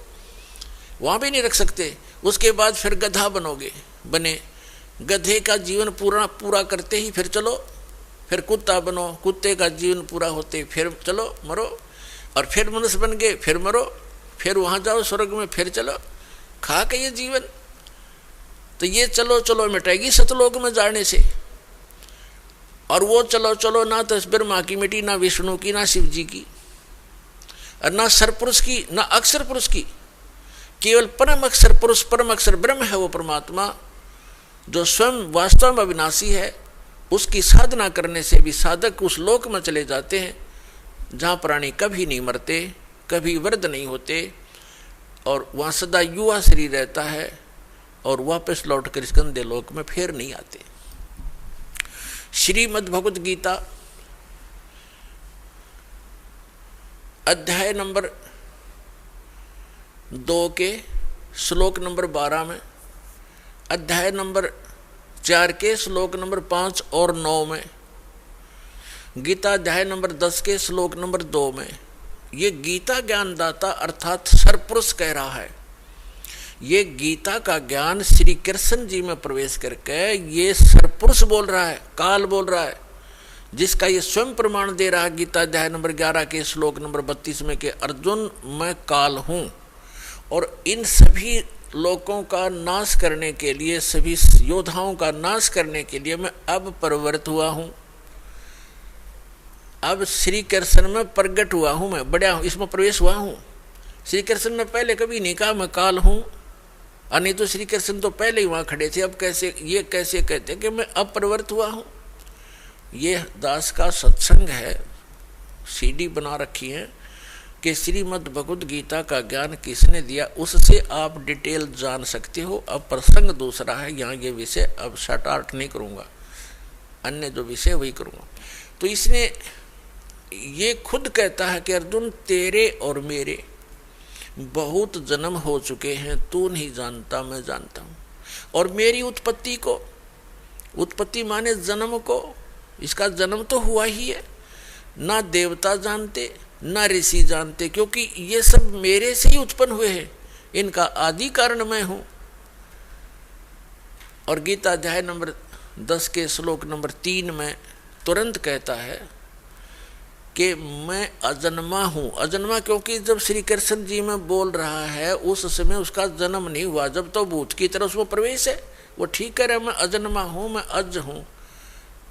वहाँ भी नहीं रख सकते। उसके बाद फिर गधा बने गधे का जीवन पूरा करते ही फिर चलो, फिर कुत्ता बनो, कुत्ते का जीवन पूरा होते फिर चलो मरो, और फिर मनुष्य बन गए फिर मरो, फिर वहाँ जाओ स्वर्ग में, फिर चलो खा के ये जीवन। तो ये चलो चलो मिटाएगी सतलोक में जाने से। और वो चलो चलो ना तो ब्रह्मा की मिट्टी, ना विष्णु की, ना शिव जी की, और ना सरपुरुष की, ना अक्षर पुरुष की, केवल परम अक्षर पुरुष, परम अक्षर ब्रह्म है वो परमात्मा जो स्वयं वास्तव में अविनाशी है। उसकी साधना करने से भी साधक उस लोक में चले जाते हैं जहाँ प्राणी कभी नहीं मरते, कभी वृद्ध नहीं होते, और वहाँ सदा युवा शरीर रहता है और वापस लौटकर इस गंदे लोक में फिर नहीं आते। श्रीमद् भगवद गीता अध्याय नंबर 2 के श्लोक नंबर 12 में, अध्याय नंबर 4 के श्लोक नंबर 5 और 9 में, गीता अध्याय नंबर 10 के श्लोक नंबर 2 में, ये गीता ज्ञानदाता अर्थात सरपुरुष कह रहा है। ये गीता का ज्ञान श्री कृष्ण जी में प्रवेश करके ये सरपुरुष बोल रहा है, काल बोल रहा है, जिसका ये स्वयं प्रमाण दे रहा है गीता अध्याय नंबर 11 के श्लोक नंबर 32 में कि अर्जुन मैं काल हूँ और इन सभी लोगों का नाश करने के लिए, सभी योद्धाओं का नाश करने के लिए मैं अब प्रवृत्त हुआ हूँ। अब श्री कृष्ण में प्रकट हुआ हूँ, मैं बड़ा हूँ, इसमें प्रवेश हुआ हूँ। श्री कृष्ण ने पहले कभी नहीं कहा मैं काल हूँ, और नहीं तो श्री कृष्ण तो पहले ही वहाँ खड़े थे। अब कैसे कहते कि मैं अब प्रवृत्त हुआ हूँ। ये दास का सत्संग है, सीडी बना रखी है कि श्रीमद् भगवद गीता का ज्ञान किसने दिया, उससे आप डिटेल जान सकते हो। अब प्रसंग दूसरा है, यहाँ ये विषय अब शॉर्ट नहीं करूँगा, अन्य जो विषय वही करूँगा। तो इसने ये खुद कहता है कि अर्जुन तेरे और मेरे बहुत जन्म हो चुके हैं, तू नहीं जानता मैं जानता हूँ। और मेरी उत्पत्ति को, उत्पत्ति माने जन्म को, इसका जन्म तो हुआ ही है, ना देवता जानते ना ऋषि जानते, क्योंकि ये सब मेरे से ही उत्पन्न हुए हैं, इनका आदि कारण मैं हूँ। और गीता अध्याय नंबर 10 के श्लोक नंबर 3 में तुरंत कहता है कि मैं अजन्मा हूँ। अजन्मा क्योंकि जब श्री कृष्ण जी में बोल रहा है उस समय उसका जन्म नहीं हुआ, जब तो भूत की तरफ वो प्रवेश है। वो ठीक कह रहा है मैं अजन्मा हूँ, मैं अज हूँ।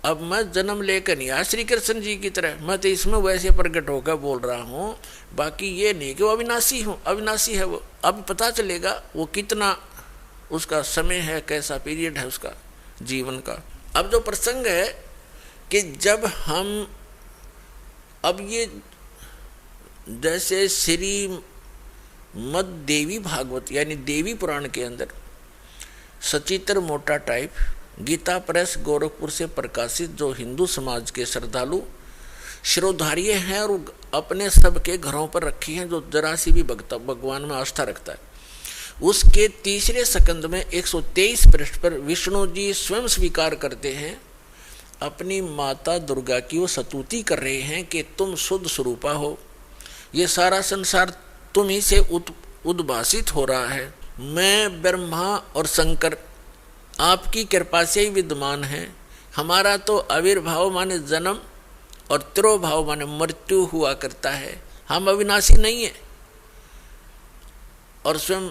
अब मैं जन्म लेकर नहीं आया श्री कृष्ण जी की तरह, मैं तो इसमें वैसे प्रकट होकर बोल रहा हूँ। बाकी ये नहीं कि वो अविनाशी हूँ, अविनाशी है वो। अब पता चलेगा वो कितना उसका समय है, कैसा पीरियड है उसका जीवन का। अब जो प्रसंग है कि जब हम अब ये जैसे श्री मद देवी भागवत यानी देवी पुराण के अंदर सचित्र मोटा टाइप गीता प्रेस गोरखपुर से प्रकाशित जो हिंदू समाज के श्रद्धालु शिरोधार्य हैं और अपने सबके घरों पर रखी हैं, जो जरा सी भी भगवान में आस्था रखता है, उसके तीसरे स्कंद में 123 पृष्ठ पर विष्णु जी स्वयं स्वीकार करते हैं अपनी माता दुर्गा की। वो स्तुति कर रहे हैं कि तुम शुद्ध स्वरूपा हो, ये सारा संसार तुम ही से उद्भासित हो रहा है। मैं ब्रह्मा और शंकर आपकी कृपा से ही विद्यमान है। हमारा तो आविर्भाव माने जन्म और तिरोभाव माने मृत्यु हुआ करता है, हम अविनाशी नहीं है। और स्वयं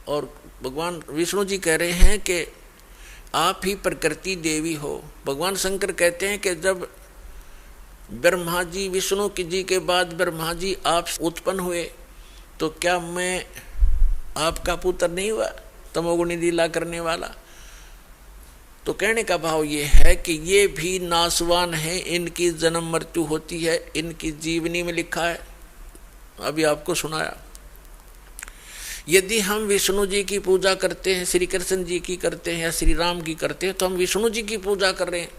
और भगवान विष्णु जी कह रहे हैं कि आप ही प्रकृति देवी हो। भगवान शंकर कहते हैं कि जब ब्रह्मा जी विष्णु जी के बाद ब्रह्मा जी आप उत्पन्न हुए तो क्या मैं आपका पुत्र नहीं हुआ, तमोगुणी लीला करने वाला। तो कहने का भाव ये है कि ये भी नासवान है, इनकी जन्म मृत्यु होती है, इनकी जीवनी में लिखा है, अभी आपको सुनाया। यदि हम विष्णु जी की पूजा करते हैं, श्री कृष्ण जी की करते हैं या श्री राम की करते हैं, तो हम विष्णु जी की पूजा कर रहे हैं।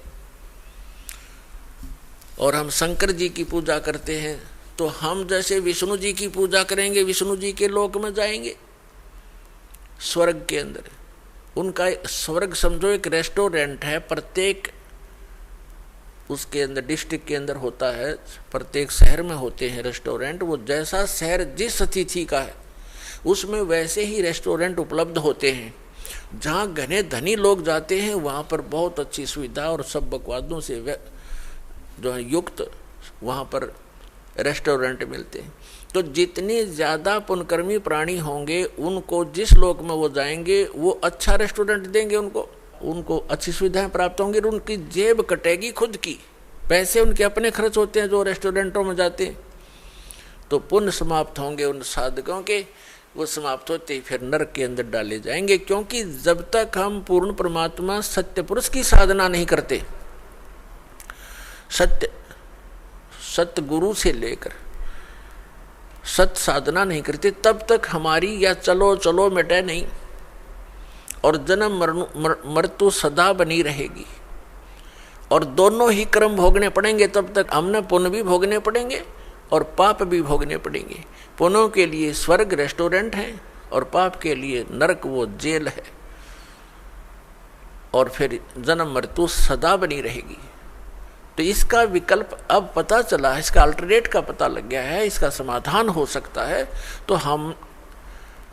और हम शंकर जी की पूजा करते हैं तो हम जैसे विष्णु जी की पूजा करेंगे, विष्णु जी के लोक में जाएंगे, स्वर्ग के अंदर। उनका स्वर्ग समझो एक रेस्टोरेंट है, प्रत्येक उसके अंदर डिस्ट्रिक्ट के अंदर होता है, प्रत्येक शहर में होते हैं रेस्टोरेंट। वो जैसा शहर जिस अतिथि का है उसमें वैसे ही रेस्टोरेंट उपलब्ध होते हैं। जहाँ घने धनी लोग जाते हैं वहाँ पर बहुत अच्छी सुविधा और सब बकवादों से जो है युक्त वहाँ पर रेस्टोरेंट मिलते हैं। तो जितने ज़्यादा पुण्यकर्मी प्राणी होंगे उनको जिस लोक में वो जाएंगे वो अच्छा रेस्टोरेंट देंगे, उनको अच्छी सुविधाएं प्राप्त होंगी, उनकी जेब कटेगी खुद की, पैसे उनके अपने खर्च होते हैं जो रेस्टोरेंटों में जाते हैं। तो पुण्य समाप्त होंगे उन साधकों के, वो समाप्त होते ही फिर नरक के अंदर डाले जाएंगे। क्योंकि जब तक हम पूर्ण परमात्मा सत्य पुरुष की साधना नहीं करते, सत्य गुरु से लेकर सत्य साधना नहीं करते, तब तक हमारी या चलो चलो मिटे नहीं और जन्म मृत्यु सदा बनी रहेगी। और दोनों ही क्रम भोगने पड़ेंगे, तब तक हमने पुण्य भी भोगने पड़ेंगे और पाप भी भोगने पड़ेंगे। पुण्यों के लिए स्वर्ग रेस्टोरेंट है और पाप के लिए नरक वो जेल है, और फिर जन्म मृत्यु सदा बनी रहेगी। तो इसका विकल्प अब पता चला है, इसका अल्टरनेट का पता लग गया है, इसका समाधान हो सकता है। तो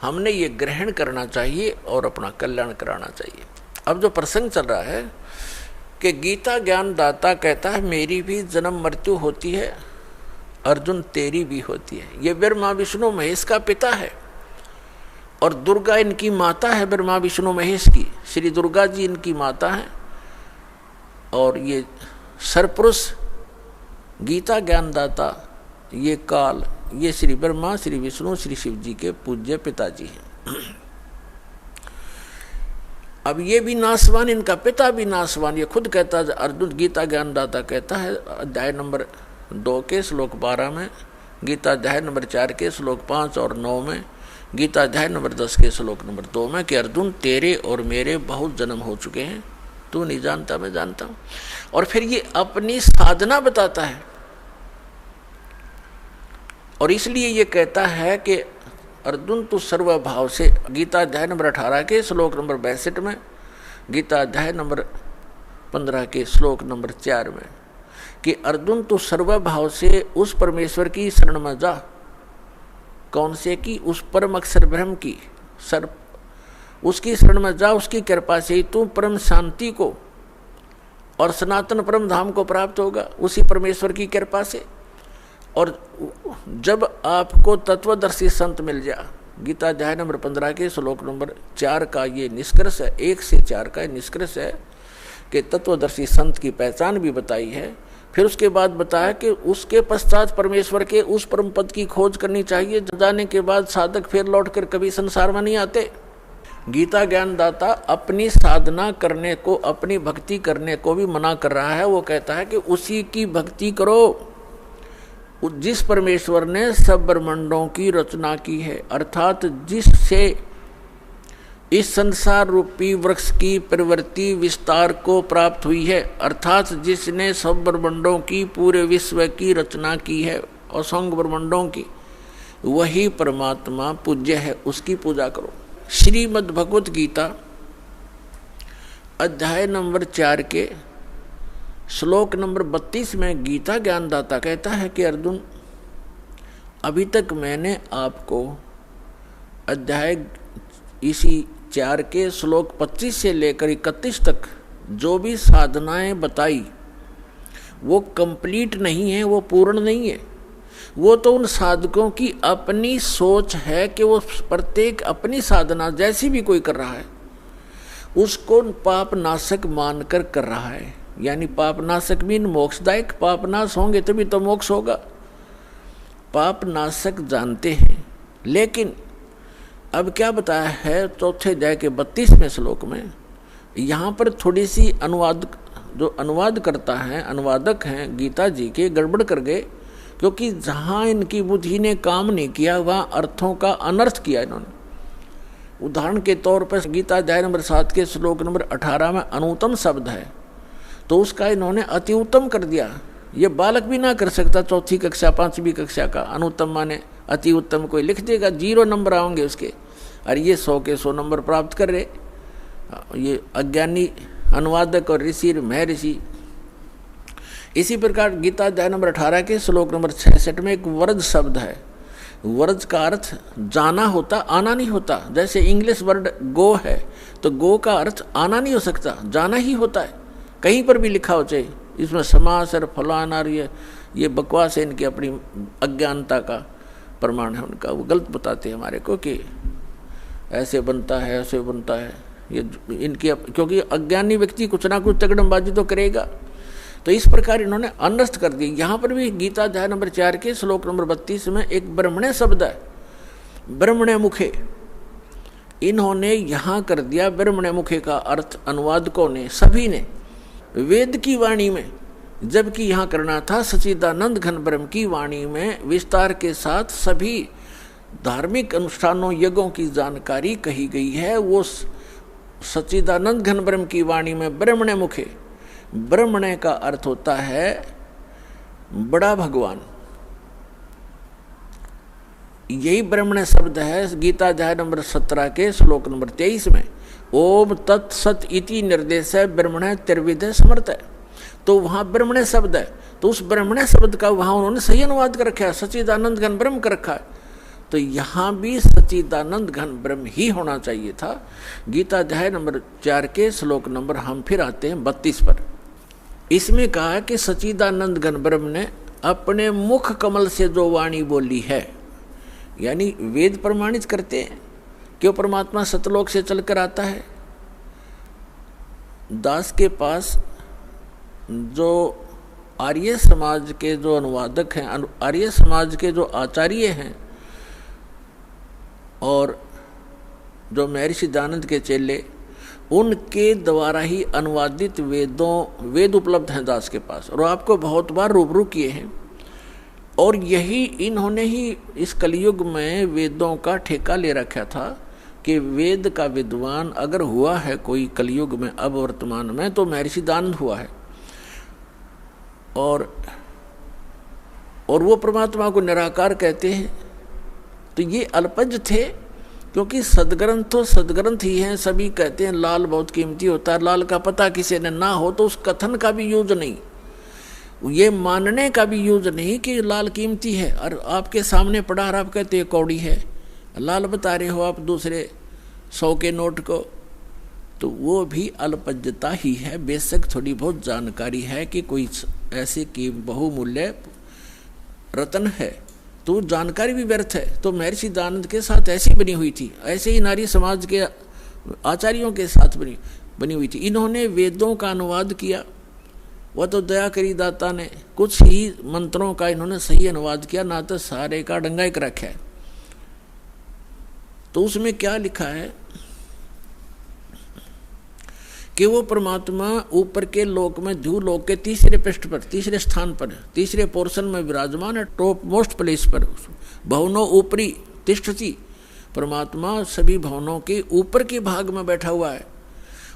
हमने ये ग्रहण करना चाहिए और अपना कल्याण कराना चाहिए। अब जो प्रसंग चल रहा है कि गीता ज्ञान दाता कहता है मेरी भी जन्म मृत्यु होती है, अर्जुन तेरी भी होती है। ये ब्रह्मा विष्णु महेश का पिता है और दुर्गा इनकी माता है, ब्रह्मा विष्णु महेश की। श्री दुर्गा जी इनकी माता है और ये सरपुरुष गीता ज्ञानदाता ये काल, ये श्री ब्रह्मा श्री विष्णु श्री शिव जी के पूज्य पिताजी हैं। अब ये भी नासवान, इनका पिता भी नासवान, ये खुद कहता है अर्जुन, गीता ज्ञानदाता कहता है अध्याय नंबर 2 के श्लोक 12 में, गीता अध्याय नंबर 4 के श्लोक 5 और 9 में, गीता अध्याय नंबर 10 के श्लोक नंबर 2 में कि अर्जुन तेरे और मेरे बहुत जन्म हो चुके हैं, तू नहीं जानता मैं जानता हूं। और फिर ये अपनी साधना बताता है और इसलिए ये कहता है कि अर्जुन तू सर्वभाव से, गीता अध्याय नंबर 18 के श्लोक नंबर 62 में, गीता अध्याय नंबर 15 के श्लोक नंबर 4 में कि अर्जुन तू सर्वभाव से उस परमेश्वर की शरण में जा। कौन से की? उस परम अक्षर ब्रह्म की, उसकी शरण में जा, उसकी कृपा से ही तू परम शांति को और सनातन परम धाम को प्राप्त होगा, उसी परमेश्वर की कृपा से। और जब आपको तत्वदर्शी संत मिल जा, गीता अध्याय नंबर 15 के श्लोक नंबर 4 का ये निष्कर्ष है, 1 से 4 का निष्कर्ष है कि तत्वदर्शी संत की पहचान भी बताई है। फिर उसके बाद बताया कि उसके पश्चात परमेश्वर के उस परम पद की खोज करनी चाहिए, जाने के बाद साधक फिर लौटकर कभी संसार में नहीं आते। गीता ज्ञानदाता अपनी साधना करने को, अपनी भक्ति करने को भी मना कर रहा है। वो कहता है कि उसी की भक्ति करो जिस परमेश्वर ने सब ब्रह्मांडों की रचना की है, अर्थात जिससे इस संसार रूपी वृक्ष की प्रवृत्ति विस्तार को प्राप्त हुई है, अर्थात जिसने सब ब्रह्मांडों की पूरे विश्व की रचना की है, असंख्य ब्रह्मांडों की, वही परमात्मा पूज्य है, उसकी पूजा करो। श्रीमद् भगवत गीता अध्याय नंबर 4 के श्लोक नंबर 32 में गीता ज्ञानदाता कहता है कि अर्जुन, अभी तक मैंने आपको अध्याय इसी 4 के श्लोक 25 से लेकर 31 तक जो भी साधनाएं बताई वो कंप्लीट नहीं है, वो पूर्ण नहीं है। वो तो उन साधकों की अपनी सोच है कि वो प्रत्येक अपनी साधना जैसी भी कोई कर रहा है उसको पाप नाशक मानकर कर रहा है। यानी पाप नाशक मीन मोक्षदायक, पाप नाश होंगे तभी तो मोक्ष होगा। पाप नाशक जानते हैं, लेकिन अब क्या बताया है चौथे अध्याय के 32वें श्लोक में, यहाँ पर थोड़ी सी जो अनुवाद करता है, अनुवादक हैं गीता जी के, गड़बड़ कर गए, क्योंकि जहाँ इनकी बुद्धि ने काम नहीं किया वहाँ अर्थों का अनर्थ किया इन्होंने। उदाहरण के तौर पर गीता अध्याय नंबर 7 के श्लोक नंबर 18 में अनुत्तम शब्द है, तो उसका इन्होंने अति उत्तम कर दिया। ये बालक भी ना कर सकता, 4ठी कक्षा 5वीं कक्षा का। अनुत्तम माने अति उत्तम, कोई लिख देगा 0 नंबर आएंगे उसके, और ये 100 के 100 नंबर प्राप्त कर रहे। ये अज्ञानी अनुवादक और ऋषि महर्षि। इसी प्रकार गीता अध्याय नंबर 18 के श्लोक नंबर 66 में एक वर्ज शब्द है। वर्ज का अर्थ जाना होता, आना नहीं होता। जैसे इंग्लिश वर्ड गो है, तो गो का अर्थ आना नहीं हो सकता, जाना ही होता है। कहीं पर भी लिखा हो चाहे, इसमें समास और फलाना और ये बकवास है, इनकी अपनी अज्ञानता का प्रमाण है उनका। वो गलत बताते हैं हमारे को कि ऐसे बनता है, ऐसे बनता है। ये इनकी, क्योंकि अज्ञानी व्यक्ति कुछ ना कुछ तगड़मबाजी तो करेगा। तो इस प्रकार इन्होंने अनर्थ कर दी। यहाँ पर भी गीता अध्याय नंबर 4 के श्लोक नंबर 32 में एक ब्रह्मण्य शब्द है, ब्रह्मण्य मुखे। इन्होंने यहाँ कर दिया ब्रह्मण्य मुखे का अर्थ अनुवादकों ने, सभी ने, वेद की वाणी में, जबकि यहाँ करना था सच्चिदानंद घन ब्रह्म की वाणी में विस्तार के साथ सभी धार्मिक अनुष्ठानों यज्ञों की जानकारी कही गई है। वो सच्चिदानंद घन ब्रह्म की वाणी में ब्रह्मण्य मुखे, ब्रह्मण्य का अर्थ होता है बड़ा भगवान। यही ब्रह्मण्य शब्द है गीता अध्याय नंबर 17 के श्लोक नंबर 23 में, ओम तत्सत इति निर्देश है ब्रह्मण्य त्रिविध समर्थ है। तो वहाँ ब्रह्मण्य शब्द है, तो उस ब्रह्मण्य शब्द का वहाँ उन्होंने सही अनुवाद कर रखा है, सच्चिदानंद घन ब्रह्म कर रखा है। तो यहाँ भी सच्चिदानंद घन ब्रह्म ही होना चाहिए था। गीता अध्याय नंबर 4 के श्लोक नंबर, हम फिर आते हैं 32 पर। इसमें कहा है कि सच्चिदानंद घन ब्रह्म ने अपने मुख कमल से जो वाणी बोली है, यानी वेद प्रमाणित करते हैं कि वो परमात्मा सतलोक से चलकर आता है। दास के पास जो आर्य समाज के जो अनुवादक हैं, आर्य समाज के जो आचार्य हैं और जो महर्षि दयानंद के चेले, उनके द्वारा ही अनुवादित वेद उपलब्ध हैं दास के पास, और आपको बहुत बार रूबरू किए हैं। और यही इन्होंने ही इस कलयुग में वेदों का ठेका ले रखा था कि वेद का विद्वान अगर हुआ है कोई कलयुग में, अब वर्तमान में, तो महर्षि दयानंद हुआ है। और वो परमात्मा को निराकार कहते हैं। तो ये अल्पज थे, क्योंकि सदग्रंथ तो सदग्रंथ ही हैं। सभी कहते हैं लाल बहुत कीमती होता है, लाल का पता किसी ने ना हो तो उस कथन का भी यूज नहीं, ये मानने का भी यूज नहीं कि लाल कीमती है। और आपके सामने पड़ा और आप कहते हैं कौड़ी है, लाल बता रहे हो आप दूसरे 100 के नोट को, तो वो भी अल्पज्यता ही है। बेशक थोड़ी बहुत जानकारी है कि कोई ऐसे की बहुमूल्य रत्न है, तो जानकारी भी व्यर्थ है। तो महर्षि दयानंद के साथ ऐसी बनी हुई थी, ऐसे ही नारी समाज के आचार्यों के साथ बनी हुई थी। इन्होंने वेदों का अनुवाद किया, वह तो दया करी दाता ने कुछ ही मंत्रों का इन्होंने सही अनुवाद किया, ना तो सारे का डंगा एक रखा है। तो उसमें क्या लिखा है कि वो परमात्मा ऊपर के लोक में ध्रुव लोक के तीसरे पृष्ठ पर, तीसरे स्थान पर, तीसरे पोर्शन में विराजमान है, टॉप मोस्ट प्लेस पर। भवनों ऊपरी तिष्ठति, परमात्मा सभी भवनों के ऊपर के भाग में बैठा हुआ है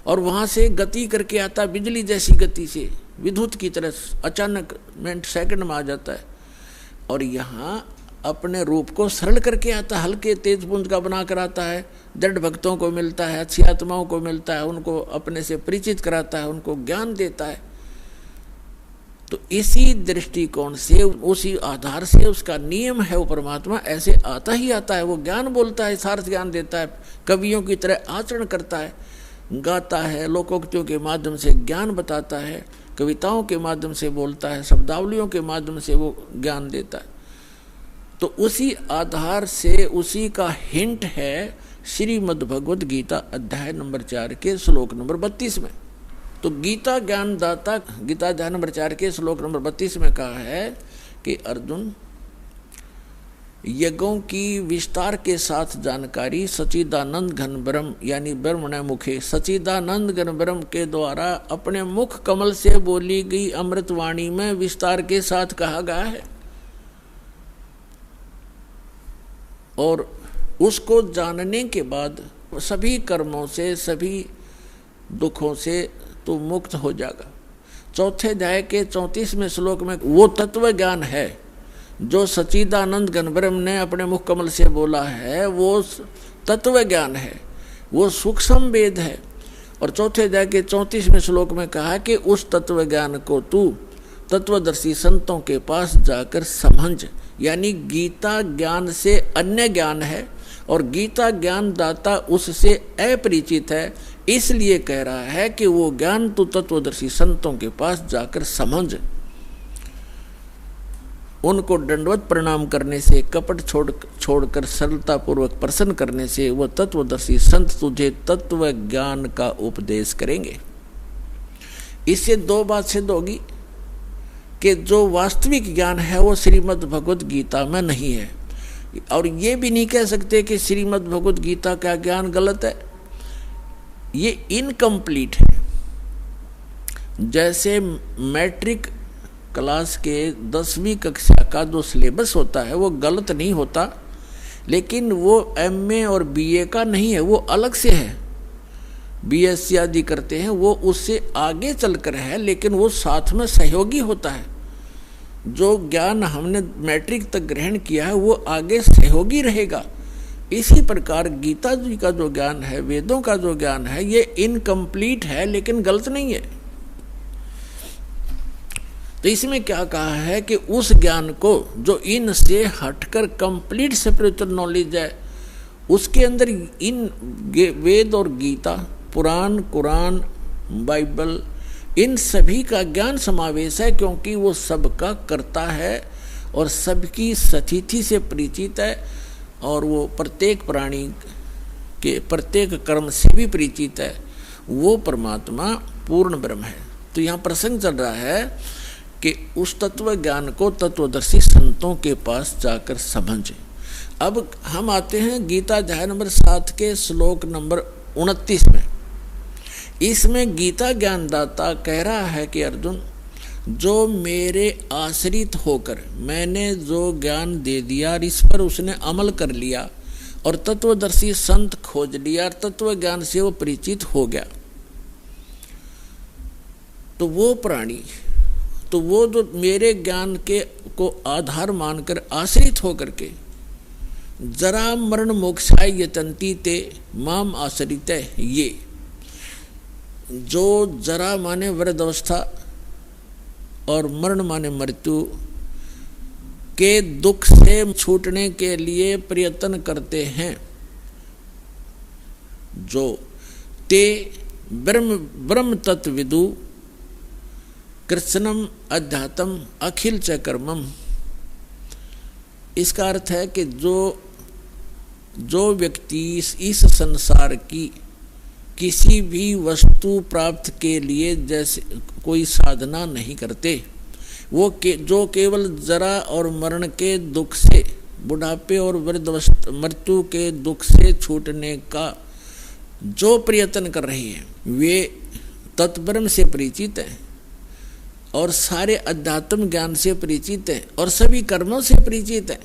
और वहां से गति करके आता, बिजली जैसी गति से, विद्युत की तरह अचानक मिनट सेकंड में आ जाता है। और यहाँ अपने रूप को सरल करके आता, हल्के तेज पुंज का बना कर आता है, दृढ़ भक्तों को मिलता है, अच्छी आत्माओं को मिलता है, उनको अपने से परिचित कराता है, उनको ज्ञान देता है। तो इसी दृष्टिकोण से, उसी आधार से उसका नियम है, वो परमात्मा ऐसे आता ही आता है। वो ज्ञान बोलता है, सार्थ ज्ञान देता है, कवियों की तरह आचरण करता है, गाता है, लोकोक्तियों के माध्यम से ज्ञान बताता है, कविताओं के माध्यम से बोलता है, शब्दावलियों के माध्यम से वो ज्ञान देता है। तो उसी आधार से उसी का हिंट है श्रीमद् भगवद गीता अध्याय नंबर 4 के श्लोक नंबर 32 में। तो गीता ज्ञान दाता, गीता अध्याय नंबर 4 के श्लोक नंबर 32 में कहा है कि अर्जुन, यज्ञों की विस्तार के साथ जानकारी सच्चिदानंद घन ब्रह्म यानी ब्रह्मण मुखे, सच्चिदानंद घन ब्रह्म के द्वारा अपने मुख कमल से बोली गई अमृतवाणी में विस्तार के साथ कहा गया है। और उसको जानने के बाद सभी कर्मों से, सभी दुखों से तो मुक्त हो जाएगा। चौथे अध्याय के 34वें श्लोक में वो तत्व ज्ञान है जो सच्चिदानंद घन ब्रह्म ने अपने मुख कमल से बोला है, वो तत्व ज्ञान है, वो सूक्ष्म वेद है। और चौथे अध्याय के 34वें श्लोक में कहा कि उस तत्व ज्ञान को तू तत्वदर्शी संतों के पास जाकर समझ, यानी गीता ज्ञान से अन्य ज्ञान है और गीता ज्ञान दाता उससे अपरिचित है, इसलिए कह रहा है कि वो ज्ञान तू तत्वदर्शी संतों के पास जाकर समझ। उनको दंडवत प्रणाम करने से, कपट छोड़कर सरलता पूर्वक प्रसन्न करने से वह तत्वदर्शी संत तुझे तत्व ज्ञान का उपदेश करेंगे। इससे दो बात सिद्ध होगी कि जो वास्तविक ज्ञान है वो श्रीमद् भगवद गीता में नहीं है, और ये भी नहीं कह सकते कि श्रीमद् भगवद गीता का ज्ञान गलत है, ये इनकम्प्लीट है। जैसे मैट्रिक क्लास के 10वीं कक्षा का जो सिलेबस होता है वो गलत नहीं होता, लेकिन वो एमए और बीए का नहीं है, वो अलग से है। बीएससी आदि करते हैं वो उससे आगे चलकर है, लेकिन वो साथ में सहयोगी होता है। जो ज्ञान हमने मैट्रिक तक ग्रहण किया है वो आगे सहयोगी रहेगा। इसी प्रकार गीता जी का जो ज्ञान है, वेदों का जो ज्ञान है, ये इनकम्प्लीट है लेकिन गलत नहीं है। तो इसमें क्या कहा है कि उस ज्ञान को जो इनसे हटकर कंप्लीट स्पिरिचुअल नॉलेज है, उसके अंदर इन वेद और गीता, पुराण, कुरान, बाइबल, इन सभी का ज्ञान समावेश है, क्योंकि वो सबका करता है और सबकी स्थिति से परिचित है और वो प्रत्येक प्राणी के प्रत्येक कर्म से भी परिचित है। वो परमात्मा पूर्ण ब्रह्म है। तो यहाँ प्रसंग चल रहा है कि उस तत्व ज्ञान को तत्वदर्शी संतों के पास जाकर समझे। अब हम आते हैं गीता अध्याय नंबर 7 के श्लोक नंबर 29 में। इसमें गीता ज्ञानदाता कह रहा है कि अर्जुन, जो मेरे आश्रित होकर मैंने जो ज्ञान दे दिया, इस पर उसने अमल कर लिया और तत्वदर्शी संत खोज लिया, तत्व ज्ञान से वो परिचित हो गया, तो वो प्राणी, तो वो जो मेरे ज्ञान के को आधार मानकर आश्रित होकर के जरा मरण मोक्षाय यतन्ति ते माम आश्रित है, ये जो जरा माने वृद्धावस्था और मरण माने मृत्यु के दुख से छूटने के लिए प्रयत्न करते हैं, जो ते ब्रह्म तत्व विदु कृष्णम अध्यात्म अखिल च कर्मम। इसका अर्थ है कि जो व्यक्ति इस संसार की किसी भी वस्तु प्राप्त के लिए जैसे कोई साधना नहीं करते, वो जो केवल जरा और मरण के दुख से, बुढ़ापे और वृद्धावस्था मृत्यु के दुख से छूटने का जो प्रयत्न कर रही है, वे तत्ब्रह्म से परिचित है और सारे अध्यात्म ज्ञान से परिचित है और सभी कर्मों से परिचित है।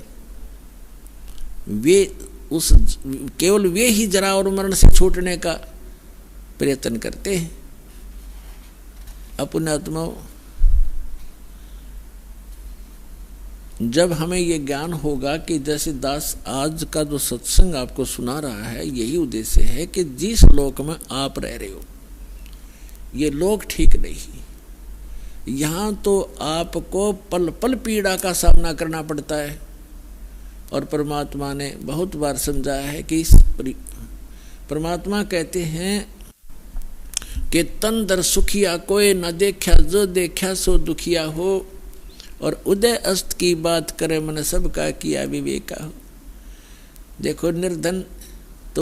वे केवल वे ही जरा और मरण से छूटने का प्रयत्न करते हैं। अपुण्यात्माओं, जब हमें ये ज्ञान होगा कि जैसे दास आज का जो सत्संग आपको सुना रहा है, यही उद्देश्य है कि जिस लोक में आप रह रहे हो ये लोक ठीक नहीं, यहाँ तो आपको पल पल पीड़ा का सामना करना पड़ता है। और परमात्मा ने बहुत बार समझाया है कि परमात्मा कहते हैं कि तन दर सुखिया कोई न देखा, जो देखा सो दुखिया हो, और उदय अस्त की बात करे मन सबका किया विवेका हो। देखो निर्धन